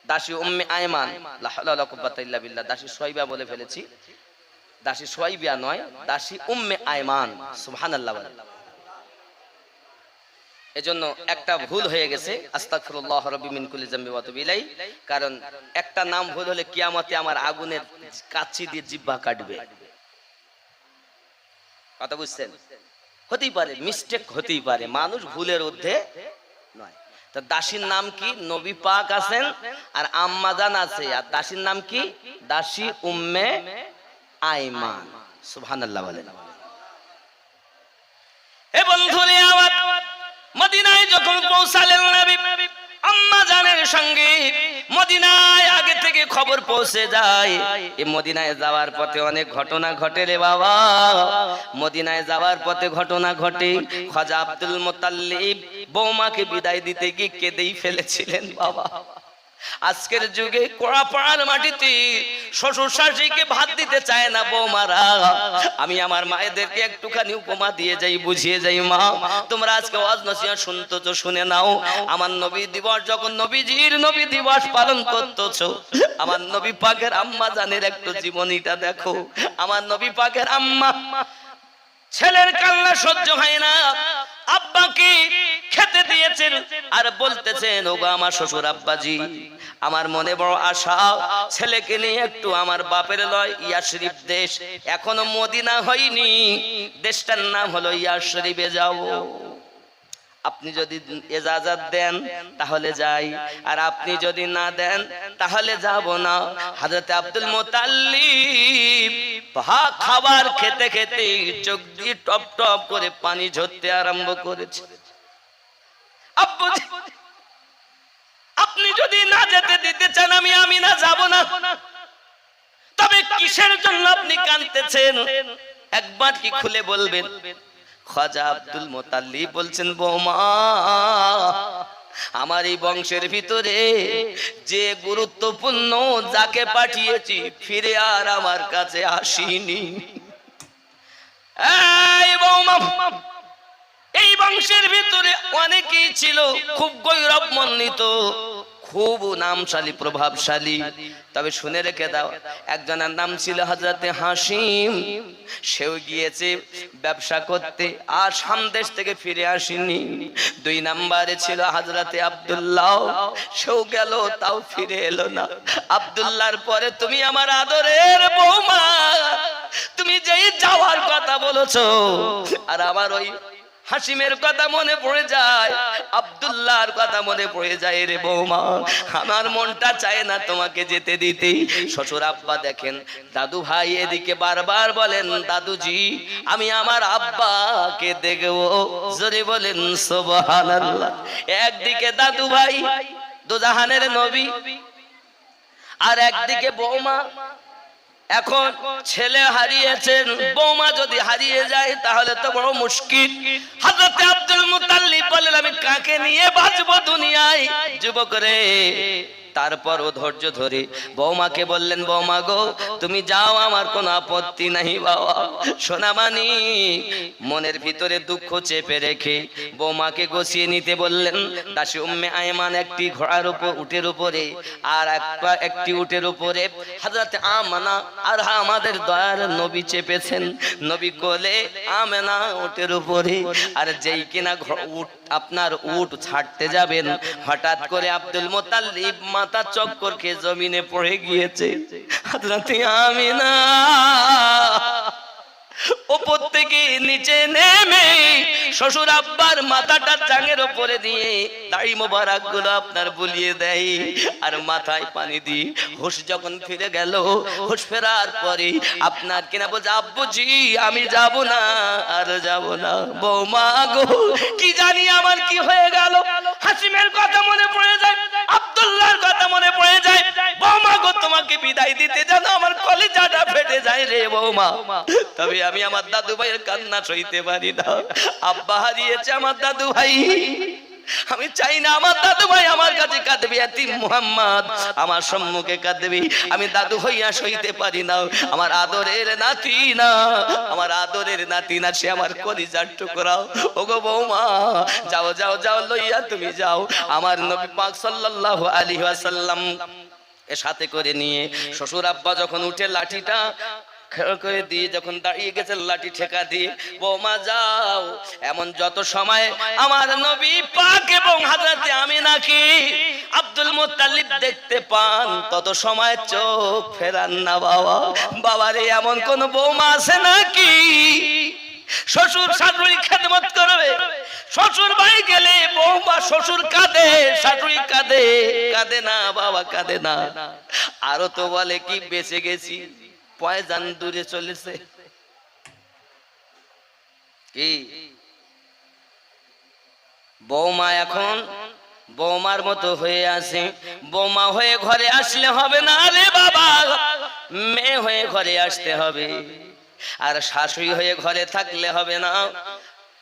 দাসী উম্মে আয়মান, লা হাওলা ওয়ালা কুওয়াতা ইল্লা বিল্লাহ, দাসী সুয়াইবা বলে ফেলেছি, দাসী সুয়াইবা নয়, দাসী উম্মে আয়মান। সুবহানাল্লাহ। এজন্য একটা ভুল হয়ে গেছে, আস্তাগফিরুল্লাহ রাব্বি মিন কুল্লি যামবি ওয়া তুবু ইলাই। কারণ একটা নাম ভুল হলে কিয়ামতে আমার আগুনের কাচি দিয়ে জিহ্বা কাটবে। কথা বুঝছেন? হতেই পারে, মিস্টেক হতেই পারে, মানুষ ভুলের ঊর্ধ্বে নয়। তো দাসীর নাম কি? নবী পাক আছেন আর আম্মা জান আছে, আর দাসীর নাম কি? দাসী উম্মে আয়মান। সুবহানাল্লাহ বলেন। হে বন্ধুরে আমার, মদিনায় যখন পৌঁছালেন নবী আম্মা জানের সঙ্গে, মদিনায় আগে থেকে খবর পৌঁছে যায়। এই মদিনায় যাওয়ার পথে অনেক ঘটনা ঘটে রে বাবা। মদিনায় যাওয়ার পথে ঘটনা ঘটে। খাজা আব্দুল মুত্তালিব বৌমাকে বিদায় দিতে গিয়ে কেঁদেই ফেলেছিলেন বাবা। আজকের যুগে কোড়াপাড়ার মাটিতে শ্বশুর শাশুড়িকে ভাত দিতে চায় না বৌমারা। আমি আমার মায়েদেরকে একটুখানি উপমা দিয়ে যাই, বুঝিয়ে যাই, মা তোমরা আজকে ওয়াজ নসিহত শুনতেছো, শুনে নাও। আমার নবী দিবস যখন নবীজির নবী দিবস পালন করতেছো, আমার নবী পাকের আম্মা জানের একটু জীবনীটা দেখো। আমার নবী পাকের আম্মা ছেলের কান্না সহ্য হয় না, আব্বাকে খেতে দিয়েছেন আর বলতেছেন, ওগো আমার শ্বশুর আব্বাজি, আমার মনে বড় আশা ছেলেকে নিয়ে একটু আমার বাপের লয় ইয়াশরিফ দেশ, এখনো মদিনা হয়নি, দেশটার নাম হলো ইয়াশরিফে যাব। আপনি যদি ইজাজত দেন তাহলে যাই, আর আপনি যদি না দেন তাহলে যাব না। হযরত আব্দুল মুত্তালিব খাবার খেতে খেতে চোখ দিয়ে টপ টপ করে পানি ঝরতে আরম্ভ করেছে। আব্বুজি, আপনি যদি না যেতে দিতে চান আমি না যাব না, তবে কিসের জন্য আপনি কাঁদতেছেন একবার কি খুলে বলবেন? খাজা আব্দুল মুত্তালিব বলছেন, বৌমা, আমার এই বংশের ভিতরে যে গুরুত্বপূর্ণ যাকে পাঠিয়েছি ফিরে আর আমার কাছে আসেনি। এই বৌমা, এই বংশের ভিতরে অনেকেই ছিল খুব গৌরবমণ্ডিত, খুব নামশালী, প্রভাবশালী। তবে শুনে রেখে দাও, একজনের নাম ছিল হযরতে হাসিম, সেও গিয়েছে ব্যবসা করতে আর সামদেশ থেকে ফিরে আসেনি। 2 নম্বরে ছিল হযরতে আব্দুল্লাহ, সেও গেল তাও ফিরে এলো না। আব্দুল্লাহর পরে তুমি আমার আদরের বৌমা, তুমি যেই যাওয়ার কথা বলেছো, আর আমার ওই হাসিমের কথা মনে পড়ে যায়, আব্দুল্লাহর কথা মনে পড়ে যায় রে বৌমা, আমার মনটা চায় না তোমাকে যেতে দিতে। শ্বশুর আব্বা দেখেন, দাদু ভাই এদিকে বারবার বলেন, দাদুজি আমি আমার আব্বাকে দেখবো। জোরে বলেন সুবহানাল্লাহ। একদিকে দাদু ভাই দোজাহানের নবী, আর একদিকে বৌমা। এখন ছেলে হারিয়েছেন, বৌমা যদি হারিয়ে যায় তাহলে তো বড় মুশকিল। হযরত আব্দুল মুত্তালিব বলেন, আমি কাকে নিয়ে বাঁচবো দুনিয়ায়? যুবক রে, তারপরও ধৈর্য ধরে বৌমাকে বললেন, বৌমা গো তুমি যাও, আমার কোনো আপত্তি নাই বাবা। সোনামানি মনের ভিতরে দুঃখ চেপে রেখে বৌমাকে গুছিয়ে নিতে বললেন। দাসী উম্মে আয়মান একটি ঘোড়ার উপর, উটের উপরে, আর একটি উটের উপরে হযরত আমেনা আর আমাদের দয়ার নবী চেপেছেন। নবী কোলে, আমেনা উটের উপরে। আর যেই কিনা আপনার উট ছাড়তে যাবেন, হঠাৎ করে আব্দুল মুত্তালিব মাথা চক্কর খেয়ে জমিনে পড়ে গিয়েছে। হযরত আমিনা উপর থেকে নিচে নেমে শ্বশুর আব্বার মাথাটা জাঙের উপরে দিয়ে দাড়ি মোবারক গুলো আপনার বুলিয়ে দেয়, আর মাথায় পানি দিয়ে হুঁশ যখন ফিরে গেল, হুঁশ ফেরার পরে আপনার কিনা বলছে, আব্বুজি আমি যাব না, আর যাব না। বৌমা গো কি জানি আমার কি হয়ে গেল, হাসিমের কথা মনে পড়ে যায়, আব্দুল্লাহর কথা মনে পড়ে যায়। বৌমা গো তোমাকে বিদায় দিতে জানো আমার কলিজাটা ফেটে যায় রে বৌমা। তবে আমি আমার দাদু ভাইয়ের কান্না সইতে পারি না। আব্বা হারিয়েছে আমার দাদু ভাই, আমি চাই না আমার দাদু ভাই আমার কাছে কাঁদবে, এতিম মুহাম্মদ আমার সম্মুখে কাঁদবে, আমি দাদু হইয়া সইতে পারি না। আমার আদরের নাতি না, আমার আদরের নাতি না, সে আমার কলিজার টুকরা। ওগো বৌমা যাও যাও যাও, লইয়া তুমি যাও। আমার নবী পাক সাল্লাল্লাহু আলাইহি ওয়াসাল্লাম এর সাথে করে নিয়ে শ্বশুর আব্বা যখন উঠে লাঠিটা করে দিয়ে যখন দাঁড়িয়ে গেছে, লাঠি ঠেকা দিয়ে, বৌমা যাও। এমন যত সময় আমার নবী পাক এবং হযরতে আমিনাকে আব্দুল মুত্তালিব দেখতে পান, তত সময় চোখ ফেরান না বাবা। বাবারে এমন কোন বৌমা আছে নাকি শ্বশুর শাশুড়ি খেদমত করবে? শ্বশুর বাড়ি গেলে বৌমা, শ্বশুর কাঁদে, শাশুড়ি কাঁদে, কাঁদে না বাবা, কাঁদে না। আরো তো বলে কি বেঁচে গেছি, পয়জান দূরে চলেছে। কি বৌমা এখন বৌমার মতো হয়ে আছে। বৌমা হয়ে ঘরে আসলে হবে না রে বাবা, মেয়ে হয়ে ঘরে আসতে হবে। আর শাশুড়ি হয়ে ঘরে থাকলে হবে না,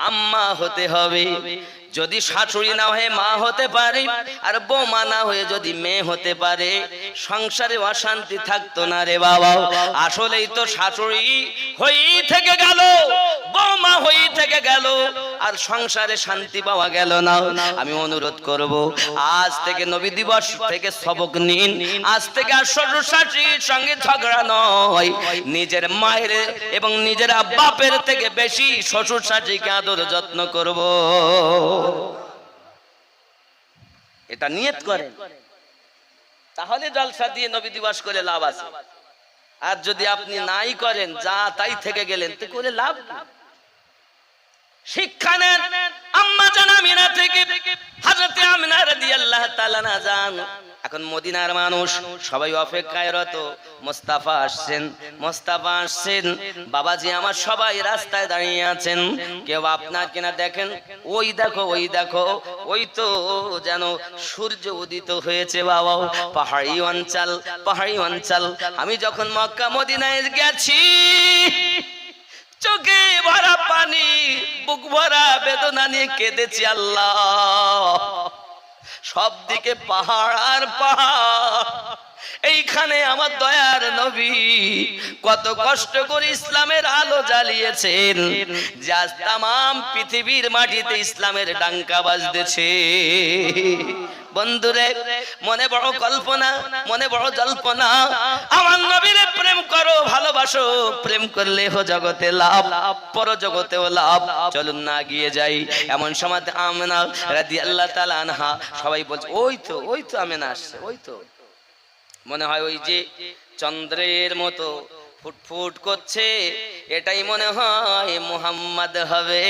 আম্মা হতে হবে। যদি শাশুড়ি না হয়ে মা হতে পারে, আর বৌমা না হয়ে যদি মেয়ে হতে পারে, সংসারে অশান্তি থাকতো না রে বাবা। আসলেই তো শাশুড়ি হয়েই থেকে গেল, বৌমা হয়েই থেকে গেল, আর সংসারে শান্তি পাওয়া গেল না। আমি অনুরোধ করব, আজ থেকে নবী দিবস থেকে সবক নিন। আজ থেকে আর শ্বশুর শাশুড়ির সঙ্গে ঝগড়া নয়, নিজের মায়ের এবং নিজের বাপের থেকে বেশি শ্বশুর শাশুড়িকে আদর যত্ন করব। এটা নিয়ত করেন, তাহলে জলসা দিয়ে নবী দিবস করে লাভ আছে। আর যদি আপনি নাই করেন, যা তাই থেকে গেলেন, তো করে লাভ কি? শিক্ষা নেন আম্মা জান আমিনা থেকে, হযরত আমিনা রাদিয়াল্লাহু তাআলা না জান। এখন মদিনার মানুষ সবাই অপেক্ষায় রত, মুস্তাফা আসছেন, মুস্তাফা আসছেন। বাবাজি আমার সবাই রাস্তায় দাঁড়িয়ে আছেন, কেউ আপনার কিনা দেখেন, ওই দেখো ওই দেখো, ওই তো যেন সূর্য উদিত হয়েছে বাবা। পাহাড়ি অঞ্চল, পাহাড়ি অঞ্চল। আমি যখন মক্কা মদিনায় গেছি, চোখে ভরা পানি, বুক ভরা বেদনা নিয়ে কেঁদেছি আল্লাহ। সব দিকে পাহাড় আর পাহাড়, এইখানে আমার দয়ার নবী কত কষ্ট করে ইসলামের আলো জ্বালিয়েছেন, যে আজ তামাম পৃথিবীর মাটিতে ইসলামের ডাঙ্কা বাজতেছে। বন্ধুরে, মনে বড় কল্পনা, মনে বড় জল্পনা। আমার নবীরে প্রেম করো, ভালোবাসো। প্রেম করলে হো জগতে লাভ, পর জগতেও লাভ। চলুন না গিয়ে যাই। এমন সময় আমেনা রাদিয়াল্লাহু তাআলা আনহা, সবাই বলছে ওই তো, ওই তো আমেনা আসছে, ওই তো। মনে হয় ওই যে চন্দ্রের মতো ফুটফুট করছে, এটাই মনে হয় মুহাম্মদ হবে।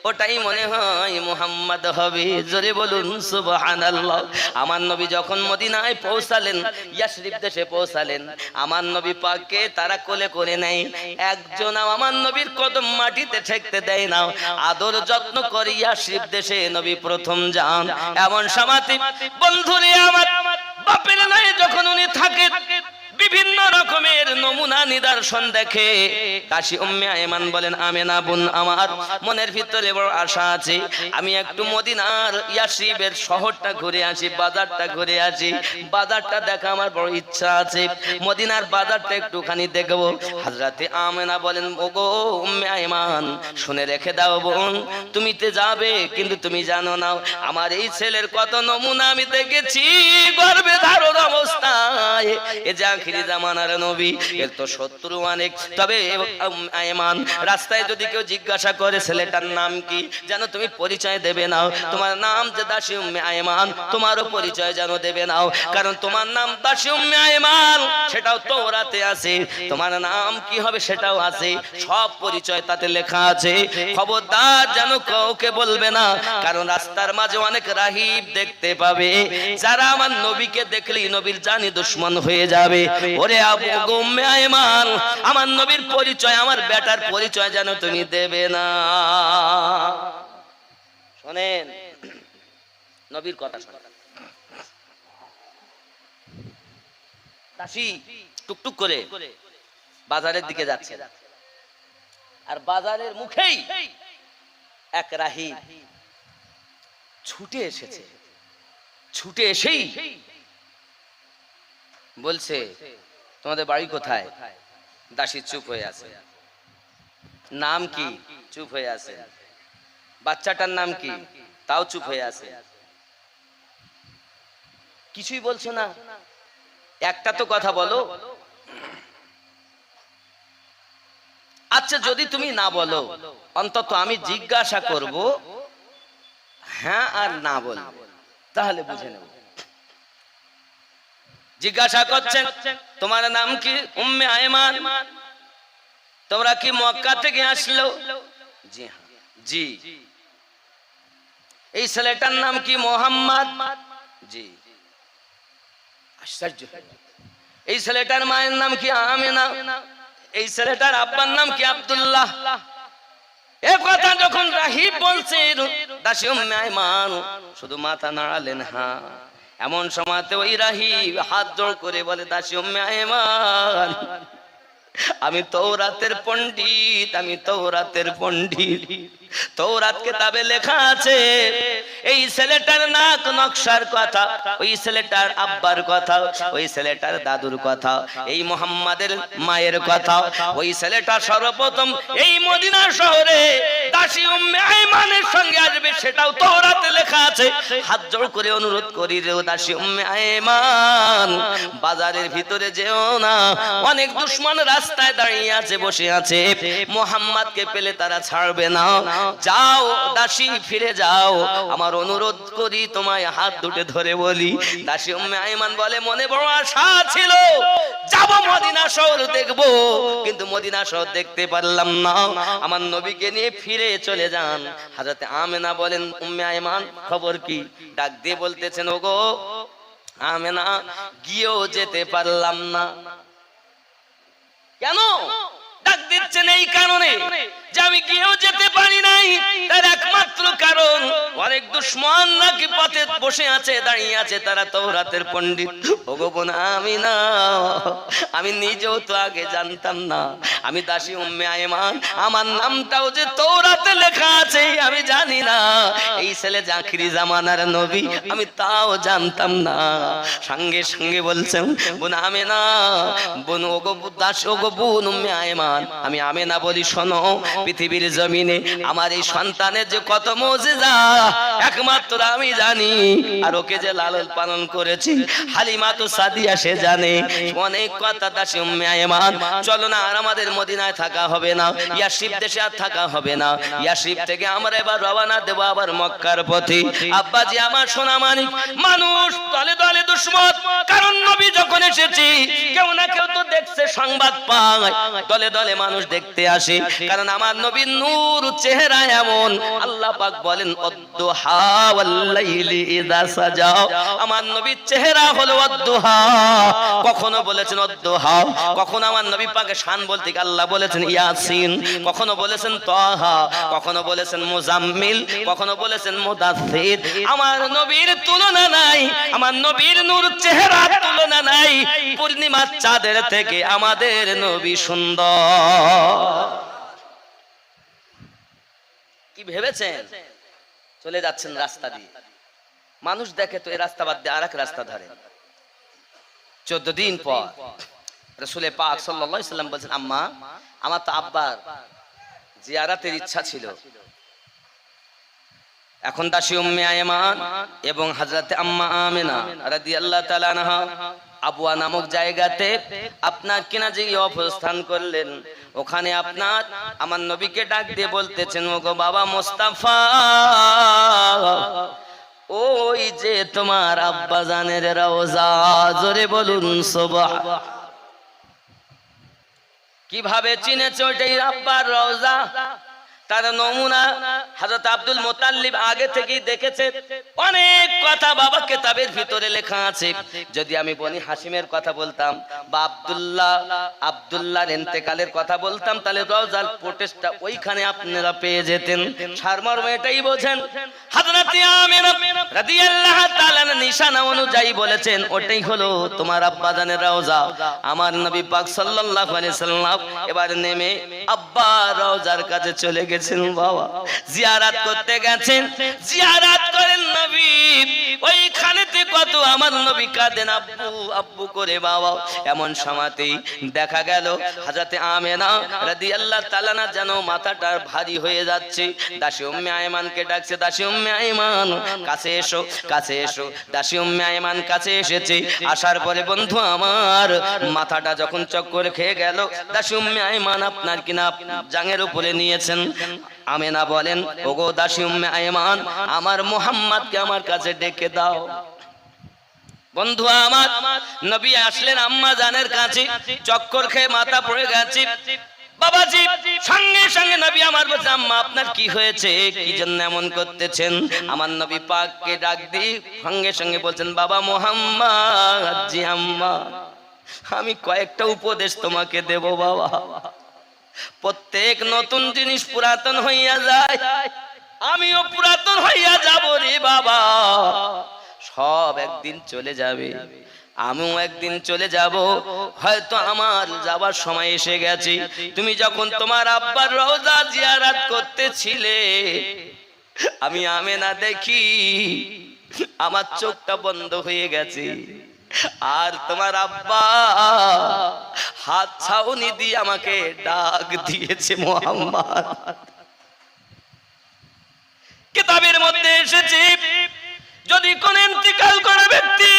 ওটাই মনে হয় মুহাম্মদ হবে। জোরে বলুন সুবহানাল্লাহ। আমার নবী যখন মদিনায় পৌঁছালেন, ইয়াসরিব দেশে পৌঁছালেন, আমার নবী পাককে তারা কোলে করে নেয়। একজন আমার নবীর কদম মাটিতে ঠেকতে দেয় না, আদর যত্ন করে ইয়াসরিব দেশে নবী প্রথম যান। এমন সমাতি বন্ধুরে আমার বাপের নয় যখন উনি থাকে, বিভিন্ন রকমের নমুনা নিদর্শন দেখে। দাসী উম্মে আয়মান বলেন, আমেনা বোন আমার মনের ভিতরে বড় আশা আছে, আমি একটু মদিনার ইয়াসরিবের শহরটা ঘুরে আসি, বাজারটা ঘুরে আসি, বাজারটা দেখা আমার বড় ইচ্ছা আছে, মদিনার বাজারটা একটুখানি দেখবো। হযরতে আমেনা বলেন, ওগো উম্মে আয়মান, শুনে রেখে দাও বোন, তুমি তে যাবে কিন্তু তুমি জানো না আমার এই ছেলের কত নমুনা আমি দেখেছি গর্ভে ধারণ অবস্থায়। এ যা আখিরি জামানার নবী, এর তো শত্রু অনেক। তবে আয়মান, রাস্তায় যদি কেউ জিজ্ঞাসা করে ছেলেটার নাম কি, যেন তুমি পরিচয় দেবে নাও। তোমার নাম যে দাসী উম্মে আয়মান, তোমারও পরিচয় যেন দেবে নাও, কারণ তোমার নাম দাসী উম্মে আয়মান সেটাও তাওরাতে আছে, তোমার নাম কি হবে সেটাও আছে, সব পরিচয় তাতে লেখা আছে। খবরদার যেন কাউকে বলবে না, কারণ রাস্তার মাঝে অনেক রাহিব দেখতে পাবে, যারা আমার নবীকে দেখলেই নবীর জানি দুশমন হয়ে যাবে। ওরে আবু উম্মে আয়মান, আমার নবীর পরিচয়, আমার বেটার পরিচয় যেন তুমি দেবে না। শোনেন নবীর কথা শোনেন। দাসী টুকটুক করে বাজারের দিকে যাচ্ছে, আর বাজারের মুখেই এক রাহিব ছুটে এসেছে। ছুটে এসেই বলছে, তোমাদের বাড়ি কোথায়? দাসী চুপ হয়ে আছে। নাম কি? চুপ হয়ে আছে। বাচ্চাটার নাম কি? তাও চুপ হয়ে আছে। কিছুই বলছো না, একটা তো কথা বলো। আচ্ছা যদি তুমি না বলো, অন্তত আমি জিজ্ঞাসা করব, হ্যাঁ আর না বল, তাহলে বুঝে নেব। জিজ্ঞাসা করছেন, তোমার নাম কি? উম্মে আয়মান। তোমরা কি মক্কা থেকে আসলো? জি হ্যাঁ। জি। এই ছেলেটার নাম কি? মোহাম্মদ। জি। আশ্চর্য। এই ছেলেটার মায়ের নাম কি? আমিনা। এই ছেলেটার আব্বার নাম কি? আব্দুল্লাহ। এ কথা যখন রাহিব বলছে, দাসী উম্মে আয়মান শুধু মাথা নাড়ালেন। হ্যাঁ। এমন সময়তে ওই রাহিব হাত জোড় করে বলে, দাসী উম্মে আয়মান, আমি তাওরাতের পণ্ডিত, আমি তাওরাতের পণ্ডিত। তাওরাত কিতাবে লেখা আছে, এই ছেলেটার নাক নকশার কথা, ওই ছেলেটার আব্বার কথা, ওই ছেলেটার দাদুর কথা, এই মুহাম্মাদের মায়ের কথা, ওই ছেলেটা সর্বপ্রথম এই মদিনা শহরে দাসী উম্মে আয়মানের সঙ্গে আসবে, সেটাও তাওরাতে লেখা আছে। হাত জোড় করে অনুরোধ করি রে দাসী উম্মে আয়মান, বাজারের ভিতরে যেও না, অনেক দুশমন রাস্তায় দাঁড়িয়ে আছে, বসে আছে, মুহাম্মাদকে পেলে তারা ছাড়বে না। যাও দাসী, ফিরে যাও, আমার অনুরোধ করি, তোমায় হাত দুটো ধরে বলি। দাসী উম্মে আয়মান বলে, মনে বড় আশা ছিল যাব মদিনা শহর দেখব, কিন্তু মদিনা শহর দেখতে পারলাম না, আমার নবীকে নিয়ে ফিরে চলে যান। হযরতে আমেনা বলেন, উম্মে আয়মান খবর কি? ডাক দিয়ে বলতেছেন, ওগো আমেনা, গিয়েও যেতে পারলাম না। কেন ডাক দিচ্ছেন? এই কারণে যে আমি গিয়েও যেতে পারি নাই, তার একমাত্র কারণ অনেক দুশমন নাকি পথে বসে আছে, দাঁড়িয়ে আছে, তারা তাওরাতের পণ্ডিত। ওগো বোন আমিনা, আমি নিজেও তো আগে জানতাম না, আমি দাসী উম্মে আয়মান, আমার নামটাও যে তাওরাতে লেখা আছে আমি জানি না, এই ছেলে যে আখিরি জামানার নবী আমি তাও জানতাম না। সঙ্গে সঙ্গে বলছেন, বোন আমিনা, বোন ওগো দাস, ওগো বোন উম্মে আয়মান, আমি আমিনা বলি, শোনো, পৃথিবীর জমিনে আমার এই সন্তানের যে কত মুজিজা একমাত্র আমি জানি, আর ওকে যে লালন পালন করেছি হালিমা তো সাদিয়া সে জানে। অনেক কথা দাসী উম্মে আয়মান, চলো না, আর আমাদের মদিনায় থাকা হবে না, ইয়াসরিব দেশে আর থাকা হবে না, ইয়াসরিব থেকে আমরা এবার রওনা দেব আবার মক্কার পথে। আব্বাজি আমার সোনা মানিক, মানুষ দলে দলে দুশমন, কারণ নবী যখন এসেছি কেউ না কেউ তো দেখছে, সংবাদ পায়, দলে দলে মানুষ দেখতে আসে, কারণ আমার নবীর নূর চেহারা এমন। আল্লাহ পাক বলেন ওয়াদ-দুহা ওয়াল-লাইলি ইযা সাজা, আমার নবীর চেহারা হলো ওয়াদ-দুহা। কখনো বলেছেন ওয়াদ-দুহা, কখনো আমার নবী পাকের শান বলতে আল্লাহ বলেছেন ইয়াসিন, কখনো বলেছেন তাহা, কখনো বলেছেন মুজাম্মিল, কখনো বলেছেন মুদাথ্থির। আমার নবীর তুলনা নাই, আমার নবীর নূর চেহারার তুলনা নাই। পূর্ণিমার চাঁদের থেকে আমাদের নবী সুন্দর। কি ভেবেছেন? চলে যাচ্ছেন রাস্তা দিয়ে, মানুষ দেখে তো এই রাস্তা বাদ দিয়ে আরেক রাস্তা ধরে। 14 দিন পর রাসূল পাক সাল্লাল্লাহু আলাইহি সাল্লাম বলেন, আম্মা, আমার তো আব্বার জিয়ারাতের ইচ্ছা ছিল। এখন দাসী উম্মে আয়মান এবং হযরতে আম্মা আমিনা রাদিয়াল্লাহু তাআলা আনহা আবওয়া নামক জায়গাতে আপনার কিনা যে অবস্থান করলেন, ওখানে আপনার আমার নবীকে ডাক দিয়ে বলতেছেন, ওগো বাবা মুস্তাফা, ওই যে তোমার আব্বা জানের রওজা, জোরে বলুন সুবহান। কিভাবে চিনেছে ওইটাই আব্বার রওজা? তার নমুনা হযরত আব্দুল মুত্তালিব আগে থেকেই দেখেছে। অনেক কথা বাবা কিতাবের ভিতরে লেখা আছে। যদি আমি বনি হাশিমের কথা বলতাম বা আব্দুল্লাহর ইন্তেকালের কথা বলতাম, তাহলে রওজার প্রোটেস্টটা ওইখানে আপনারা পেয়ে যেতেন। সারমর্ম এটাই বোঝেন। হযরত আমিনা রাদিয়াল্লাহু তাআলা নিশানা অনুযায়ী বলেছেন, ওটাই হলো তোমার আব্বা জানের রওজা। আমার নবী পাক সাল্লাল্লাহু আলাইহি সাল্লাম এবার নেমে আব্বা রওজার কাছে চলে গেছেন। বাবা জিয়ারত করতে গেছেন, জিয়ারত করেন নবী। ওইখানেতে কত আমার নবী কাঁদেন আব্বু আব্বু করে। বাবা এমন সময়তেই দেখা গেল হযরতে আমিনা রাদিয়াল্লাহু তাআলা না যেন মাথাটা ভারী হয়ে যাচ্ছে। দাসী উম্মে আয়মানকে ডাকছে, দাসী উম্মে আয়মান কাছে এসো, কাছে এসো। দাসী উম্মে আয়মান কাছে এসেছে। আসার পরে বন্ধু আমার মাথাটা যখন চক্কর খেয়ে গেল, দাসী উম্মে আয়মান আপনার কিনা জাঙের উপরে নিয়েছেন। আমিনা বলেন, ওগো দাসী উম্মে আয়মান, আমার মুহাম্মদকে আমার কাছে ডেকে দাও। বন্ধু আমার নবী আসলেন আম্মা জানের কাছে, চক্কর খেয়ে মাথা পড়ে গেছে। বাবাজি সঙ্গে সঙ্গে নবী আমার বলছে, আম্মা আপনার কি হয়েছে, কি জন্য এমন করতেছেন? আমার নবী পাককে ডাক দিয়ে সঙ্গে সঙ্গে বলছেন, বাবা মুহাম্মদ, জি আম্মা, আমি কয়েকটা উপদেশ তোমাকে দেব বাবা। প্রত্যেক নতুন জিনিস পুরাতন হইয়া যায়, আমিও পুরাতন হইয়া যাব রে বাবা। সব একদিন চলে যাবে, আমিও একদিন চলে যাব। হয়তো আমার যাবার সময় এসে গেছে। তুমি যখন তোমার আব্বার রওজা জিয়ারত করতেছিলে, আমি আমিনা দেখি আমার চোখটা বন্ধ হয়ে গেছে। আর তোমার আব্বা হাত ছাউনি দিয়ে আমাকে ডাক দিয়েছে মুহাম্মদ। কিতাবের মধ্যে এসেছে, যদি কোন ইন্তিকাল করা ব্যক্তি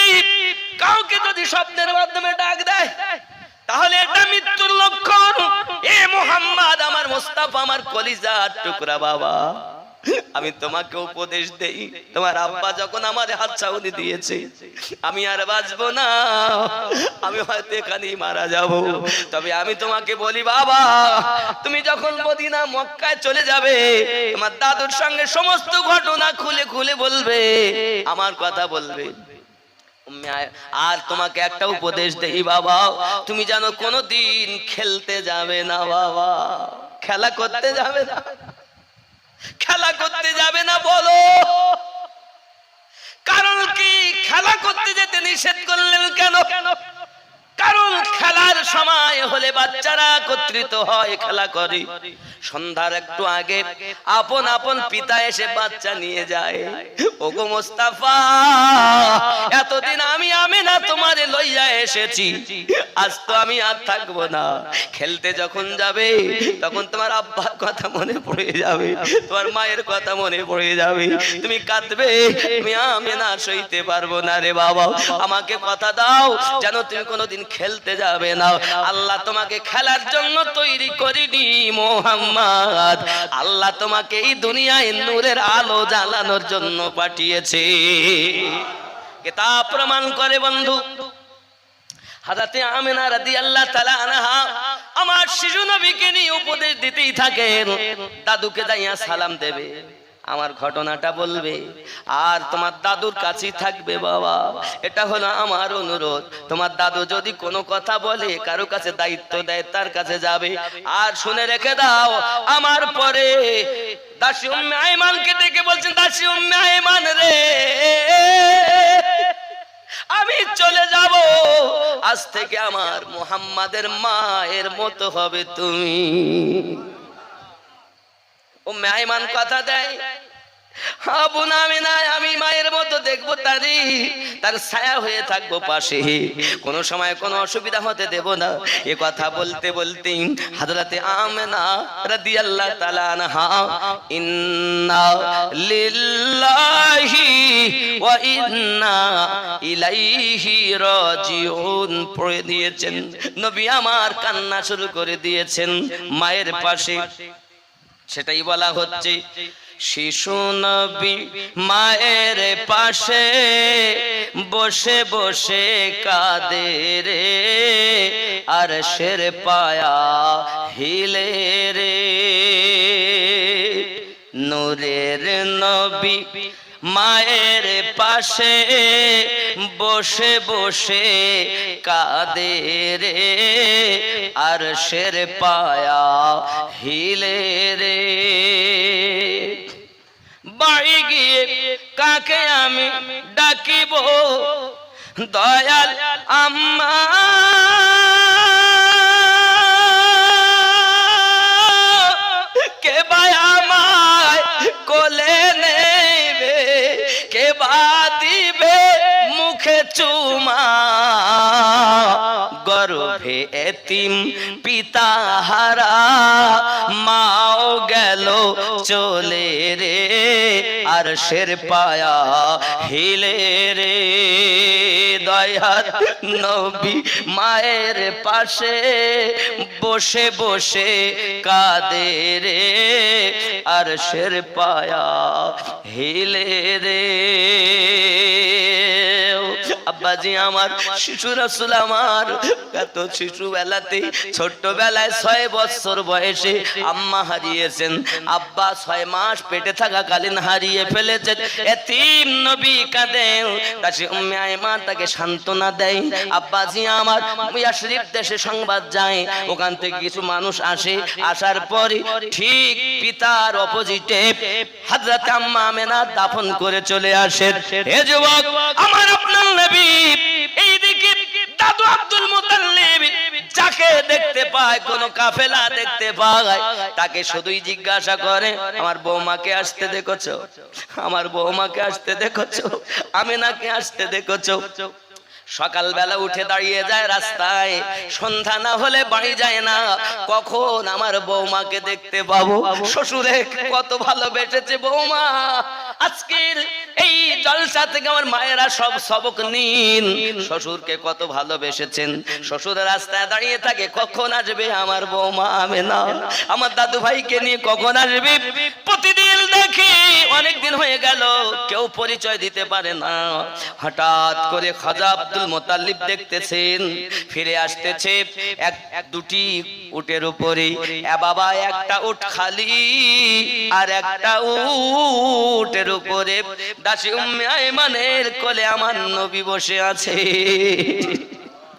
কাউকে যদি স্বপ্নের মাধ্যমে ডাক দেয়, তাহলে এটা মৃত্যুর লক্ষণ। এ মুহাম্মদ, আমার মুস্তাফা, আমার কলিজার টুকরা বাবা, আমি তোমাকে উপদেশ দেই, তোমার আব্বা যখন আমার হাত ছাউনি দিয়েছে, আমি আর বাঁচবো না, আমি হয়তো এখানেই মারা যাব। তবে আমি তোমাকে বলি বাবা, তুমি যখন মদিনা মক্কায় চলে যাবে, তোমার দাদুর সঙ্গে সমস্ত ঘটনা খুলে খুলে বলবে, আমার কথা বলবে। আর তোমাকে একটা উপদেশ দেই বাবা, তুমি যেন কোনোদিন খেলতে যাবে না বাবা, খেলা করতে যাবে না, খেলা করতে যাবে না। বলো কারণ কি? খেলা করতে যেতে নিষেধ করলেন কেন? কারণ খেলার সময় হলে বাচ্চারা একত্রিত হয়, খেলা করে। সন্ধ্যার একটু আগে আপন আপন পিতা এসে বাচ্চা নিয়ে যায়। ওগো মুস্তাফা, এতদিন আমি আমিনা তোমারে লইয়া এসেছি, আজ তো আমি আর থাকবো না। খেলতে যখন যাবে তখন তোমার আব্বার কথা মনে পড়ে যাবে, তোমার মায়ের কথা মনে পড়ে যাবে, তুমি কাঁদবে। তুমি আমিনা সইতে পারবো না রে বাবা, আমাকে কথা দাও যেন তুমি কোনোদিন খেলতে যাবে না। আল্লাহ তোমাকে খেলার জন্য তৈরি করিনি মুহাম্মদ, আল্লাহ তোমাকে এই দুনিয়ায় নূরের আলো জ্বালানোর জন্য পাঠিয়েছে। কিতাব প্রমাণ করে বন্ধু। হযরতে আমিনা রাদিয়াল্লাহু তাআলা আনহা আমার শিশু নবীকে নিয়ে উপদেশ দিতেই থাকেন। দাদুকে যাইয়া সালাম দেবে, আমার ঘটনাটা বলবে, আর তোমার দাদুর কাছেই থাকবে বাবা। এটা হলো আমার অনুরোধ। তোমার দাদু যদি কোনো কথা বলে, কারো কাছে দায়িত্ব দেয়, তার কাছে যাবে। আর শুনে রেখে দাও, আমার পরে দাসী উম্মে আইমানকে ডেকে বলছেন, দাসী উম্মে আইমান রে, আমি চলে যাব, আজ থেকে আমার মুহাম্মাদের মায়ের মতো হবে তুমি। উম্মে আইমান কথা দেয়, আবু না আমি মায়ের মতো দেখবো, তার ছায়া হয়ে থাকবো পাশে, কোন সময় কোনো অসুবিধা হতে দেব না। এ কথা বলতে বলতে হযরতে আমেনা রাদিয়াল্লাহু তাআলা আনহা ইন্না লিল্লাহি ওয়া ইন্না ইলাইহি রাজিউন পড়ে দিয়েছেন। নবী আমার কান্না শুরু করে দিয়েছেন মায়ের পাশে। সেটাই বলা হচ্ছে, শিশু নবী মায়ের পাশে বসে বসে কাঁদে রে, আর শের পায়া হিলে রে। নূরের নবী মায়ের পাশে বসে বসে কাঁদে রে, আর শের পায়া হিলে রে। বাড়ি গিয়ে কাকে আমি ডাকিব, দয়াল আম্মা কে বা আমায় কোলে নেবে, কে বা দিবে মুখে চুমা। গর্ভে এতিম পিতা হারা মাও গেল চলে রে, আর শের পায়া হিলে রে। দয়ার নবী মায়ের পাশে বসে বসে কাঁদে রে, আর শের পায়া হিলে রে। আব্বাজি আমার, শিশু রাসূল আমার এত শিশু বেলাতে, ছোট্ট বেলায় 6 বছর বয়সে আম্মা হারিয়েছেন, আব্বা 6 মাস পেটে থাকাকালীন হারিয়ে ফেলেছেন। এতিম নবী কাঁদেন, দাসী উম্মে আইমান তাকে সান্ত্বনা দেয়। আব্বাজি আমার, ইয়াসরিব দেশে সংবাদ যায়, ওখান থেকে কিছু মানুষ আসে, আসার পরে ঠিক পিতার অপোজিটে হযরত আম্মা আমেনা দাফন করে চলে আসেন। হে যুবক, আমার আপনার নবী এইদিকে দাদু আব্দুল মুতাল্লিব যাকে দেখতে পায়, কোন কাফেলা দেখতে পায়, তাকে শুধুই জিজ্ঞাসা করে, আমার বৌমাকে আসতে দেখেছো, আমার বৌমাকে আসতে দেখেছো, আমেনাকে আসতে দেখেছো। সকালবেলা উঠে দাঁড়িয়ে যায় রাস্তায়, সন্ধ্যা না হলে বাড়ি যায় না, কখন আমার বৌমাকে দেখতে পাবো। শ্বশুরে কত ভালোবেসেছে বৌমা, আজকের এই জলসা থেকে আমার মায়েরা সব সবক নিন। শ্বশুরকে কত ভালোবেসেছেন, শ্বশুরের রাস্তায় দাঁড়িয়ে থাকে, কখন আসবে আমার বৌমা আমেনা, আমার দাদু ভাইকে নিয়ে কখন আসবে। প্রতিদিন দেখি অনেকদিন হয়ে গেল, কেউ পরিচয় দিতে পারে না। হঠাৎ করে খাজা আব্দুল মুতাল্লিব দেখতেছেন ফিরে আসতেছে এক দুটি উটের উপরে। এ বাবা, একটা উট খালি, আর একটা উটের উপরে দাসী উম্মে আইমানের কোলে আমার নবী বসে আছে।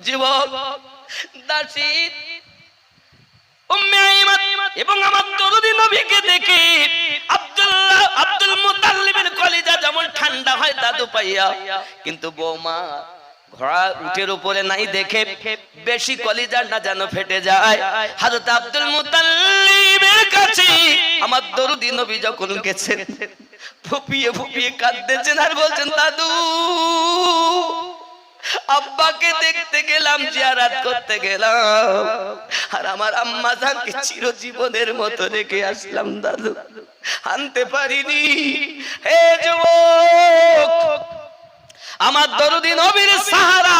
যুবক, দাসী উম্মে আইমান এবং আমার দরদি নবীকে দেখে আব্দুল মুতাল্লিবের কলিজা যেমন ঠান্ডা হয় দাদু পাইয়া, কিন্তু বৌমা ঘোড়া উটের উপরে নাই দেখে বেশি কলিজা না যেন ফেটে যায়। হযরত আব্দুল মুতাল্লিবের কাছে আমার দরদি নবী যখন গেছেন, ফুপিয়ে ফুপিয়ে কাঁদতেছেন আর বলছেন, দাদু আব্বাকে দেখতে গেলাম, জিয়ারত করতে গেলাম, আর আমার আম্মা জানকে চিরজীবনের মতো রেখে আসলাম, দাদু আনতে পারিনি। হে যুবক, আমার দরদি নবীর সাহারা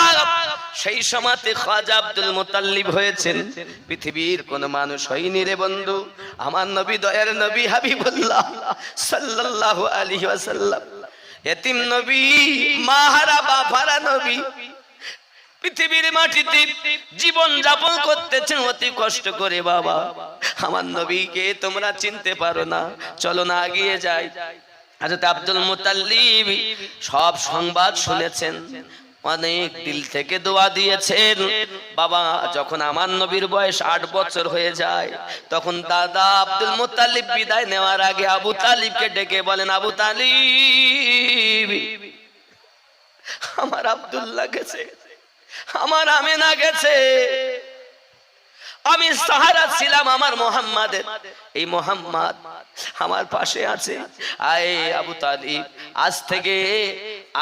সেই সময়তে খাজা আব্দুল মুতাল্লিব হয়েছেন, পৃথিবীর কোন মানুষ হয়নি রে বন্ধু। আমার নবী, দয়ার নবী হাবিবুল্লাহ সাল্লাল্লাহু আলাইহি ওয়াসাল্লাম, এতিম নবী, মাহারা বাফারা নবী, পৃথিবীর মাটিতে জীবন যাপন করতেছেন অতি কষ্ট করে। বাবা, আমার নবীকে তোমরা চিনতে পারো না, চলো না এগিয়ে যাই। হযরত আব্দুল মুত্তালিব সব সংবাদ শুনেছেন, অনেক দিল থেকে দোয়া দিয়েছেন। বাবা, যখন আমার নবীর বয়স 8 বছর হয়ে যায়, তখন দাদা আব্দুল মুত্তালিব বিদায় নেওয়ার আগে আবু তালিবকে ডেকে বলেন, আবু তালিব, আমার আব্দুল্লাহ গেছে, আমার আমেনা গেছে, আমি সাহারা ছিলাম আমার মোহাম্মদের, এই মোহাম্মদ আমার পাশে আছে। আয় আবু তালিব, আজ থেকে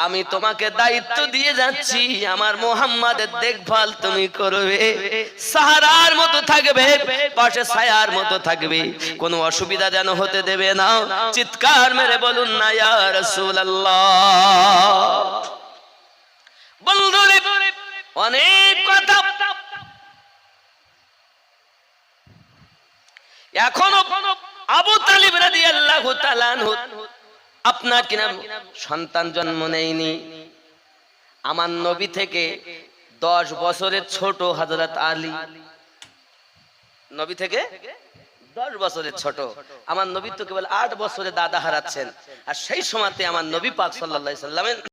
আমি তোমাকে দায়িত্ব দিয়ে যাচ্ছি, আমার মোহাম্মদের দেখভাল তুমি করবে, সাহারার মতো থাকবে, পাশে ছায়ার মতো থাকবে, কোনো অসুবিধা যেন হতে দেবে না। চিৎকার মেরে বলুন না ইয়া রাসূলুল্লাহ। বন্ধুরে, অনেক কথা এখনো আবু তালিব রাদিয়াল্লাহু তাআলা আনহু আপনার কিনা সন্তান জন্ম নেয়নি। আমার নবী থেকে 10 বছরের ছোট হযরত আলী, নবী থেকে 10 বছরের ছোট। আমার নবী তো কেবল 8 বছরে দাদা হারাচ্ছেন, আর সেই সময়তে আমার নবী পাক সাল্লাল্লাহু আলাইহি সাল্লামের